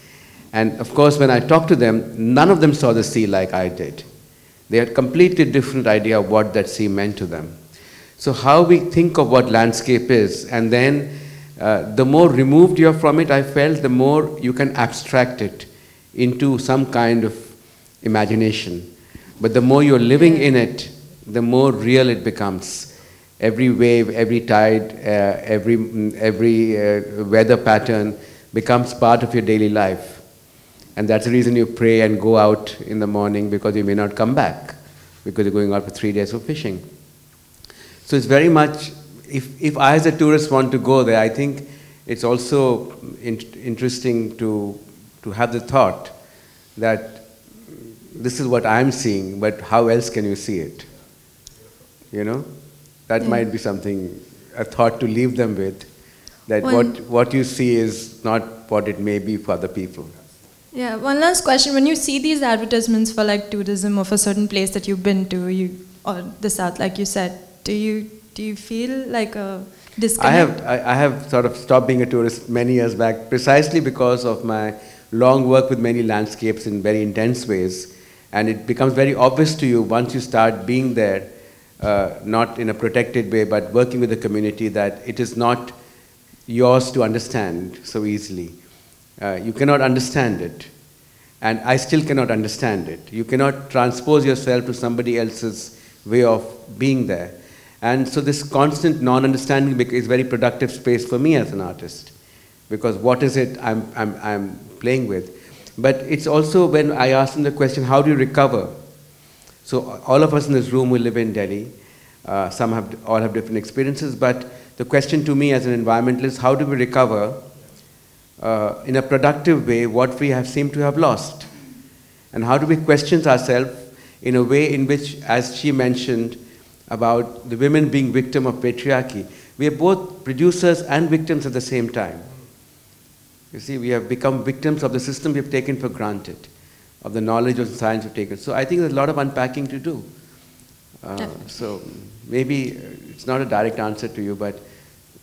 And of course, when I talked to them, none of them saw the sea like I did. They had a completely different idea of what that sea meant to them. So how we think of what landscape is, and then the more removed you are from it, I felt, the more you can abstract it into some kind of imagination. But the more you're living in it, the more real it becomes. Every wave, every tide, every weather pattern becomes part of your daily life. And that's the reason you pray and go out in the morning, because you may not come back, because you're going out for 3 days of fishing. So it's very much, if I as a tourist want to go there, I think it's also interesting to have the thought that this is what I'm seeing, but how else can you see it? You know? That might be something, a thought to leave them with, that what you see is not what it may be for other people. Yeah, one last question. When you see these advertisements for like tourism of a certain place that you've been to, or the South, like you said, do you feel like a disconnect? I have sort of stopped being a tourist many years back, precisely because of my long work with many landscapes in very intense ways. And it becomes very obvious to you once you start being there, not in a protected way, but working with the community, that it is not yours to understand so easily. You cannot understand it, and I still cannot understand it. You cannot transpose yourself to somebody else's way of being there. And so this constant non-understanding is very productive space for me as an artist, because what is it I'm playing with? But it's also when I ask them the question, how do you recover? So all of us in this room will live in Delhi. All have different experiences, but the question to me as an environmentalist, how do we recover in a productive way what we seem to have lost? And how do we question ourselves in a way in which, as she mentioned about the women being victim of patriarchy, we are both producers and victims at the same time. You see, we have become victims of the system we have taken for granted, of the knowledge of science we've taken. So I think there's a lot of unpacking to do. So maybe it's not a direct answer to you, but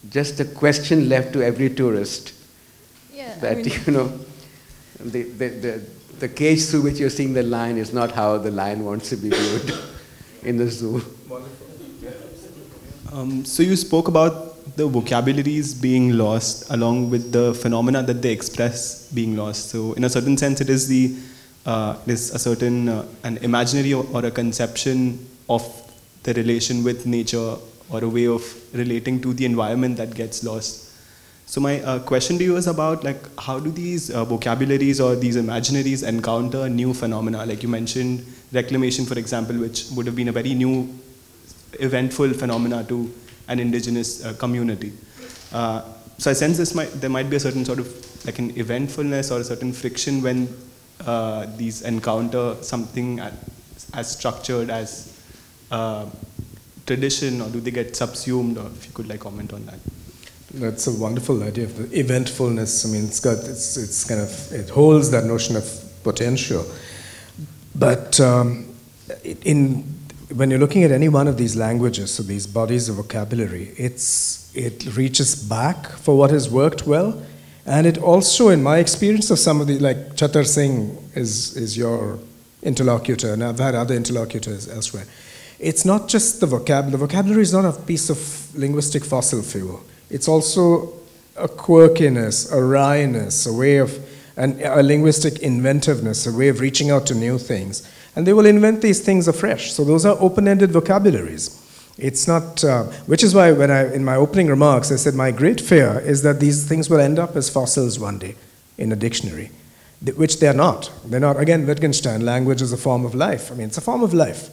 just a question left to every tourist. Yeah, that, you know, the cage through which you're seeing the lion is not how the lion wants to be viewed in the zoo. So you spoke about the vocabularies being lost along with the phenomena that they express being lost. So in a certain sense, it is a certain an imaginary or a conception of the relation with nature, or a way of relating to the environment that gets lost. So my question to you is about, like, how do these vocabularies or these imaginaries encounter new phenomena? Like you mentioned reclamation, for example, which would have been a very new, eventful phenomena to an indigenous community. So I sense there might be a certain sort of like an eventfulness or a certain friction when these encounter something as structured as tradition, or do they get subsumed? Or if you could like comment on that. That's a wonderful idea of the eventfulness. I mean, it's kind of, it holds that notion of potential. But when you're looking at any one of these languages, so these bodies of vocabulary, it reaches back for what has worked well, and it also, in my experience of some of the, like Chatar Singh is your interlocutor, and I've had other interlocutors elsewhere. It's not just the vocabulary. The vocabulary is not a piece of linguistic fossil fuel. It's also a quirkiness, a wryness, a way of, and a linguistic inventiveness, a way of reaching out to new things. And they will invent these things afresh. So those are open-ended vocabularies. It's not, which is why when in my opening remarks, I said my great fear is that these things will end up as fossils one day in a dictionary, which they're not. They're not, again, Wittgenstein, language is a form of life. I mean, it's a form of life.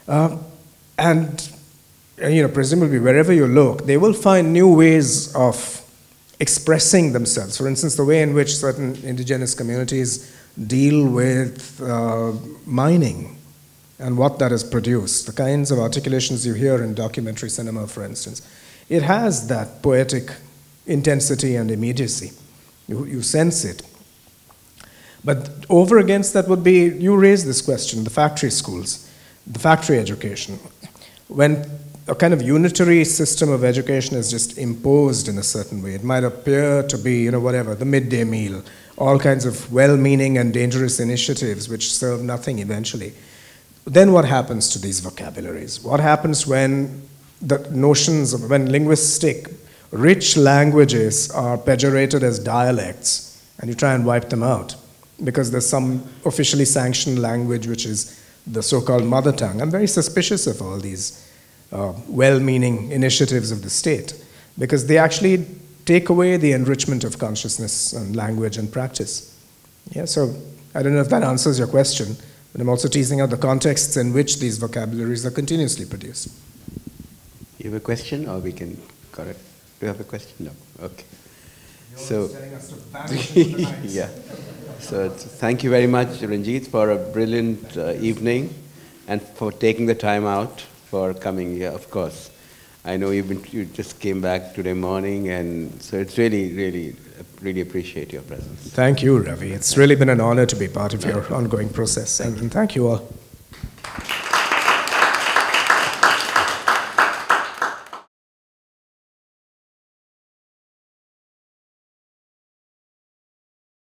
And presumably wherever you look, they will find new ways of expressing themselves. For instance, the way in which certain indigenous communities deal with mining and what that has produced, the kinds of articulations you hear in documentary cinema, for instance. It has that poetic intensity and immediacy. You sense it. But over against that would be, you raised this question, the factory schools, the factory education. When a kind of unitary system of education is just imposed in a certain way, it might appear to be, whatever, the midday meal, all kinds of well-meaning and dangerous initiatives which serve nothing eventually. Then what happens to these vocabularies? What happens when the notions of, when linguistic, rich languages are pejorated as dialects, and you try and wipe them out, because there's some officially sanctioned language which is the so-called mother tongue. I'm very suspicious of all these well-meaning initiatives of the state, because they actually take away the enrichment of consciousness and language and practice. Yeah, so I don't know if that answers your question, but I'm also teasing out the contexts in which these vocabularies are continuously produced. You have a question, or we can correct? Do you have a question? No. Okay. You're telling us to vanish into the night. Yeah. So thank you very much, Ranjit, for a brilliant evening and for taking the time out for coming here, of course. I know you just came back today morning, and so it's really appreciate your presence. Thank you, Ravi. It's really been an honor to be part of your ongoing process, and thank you all.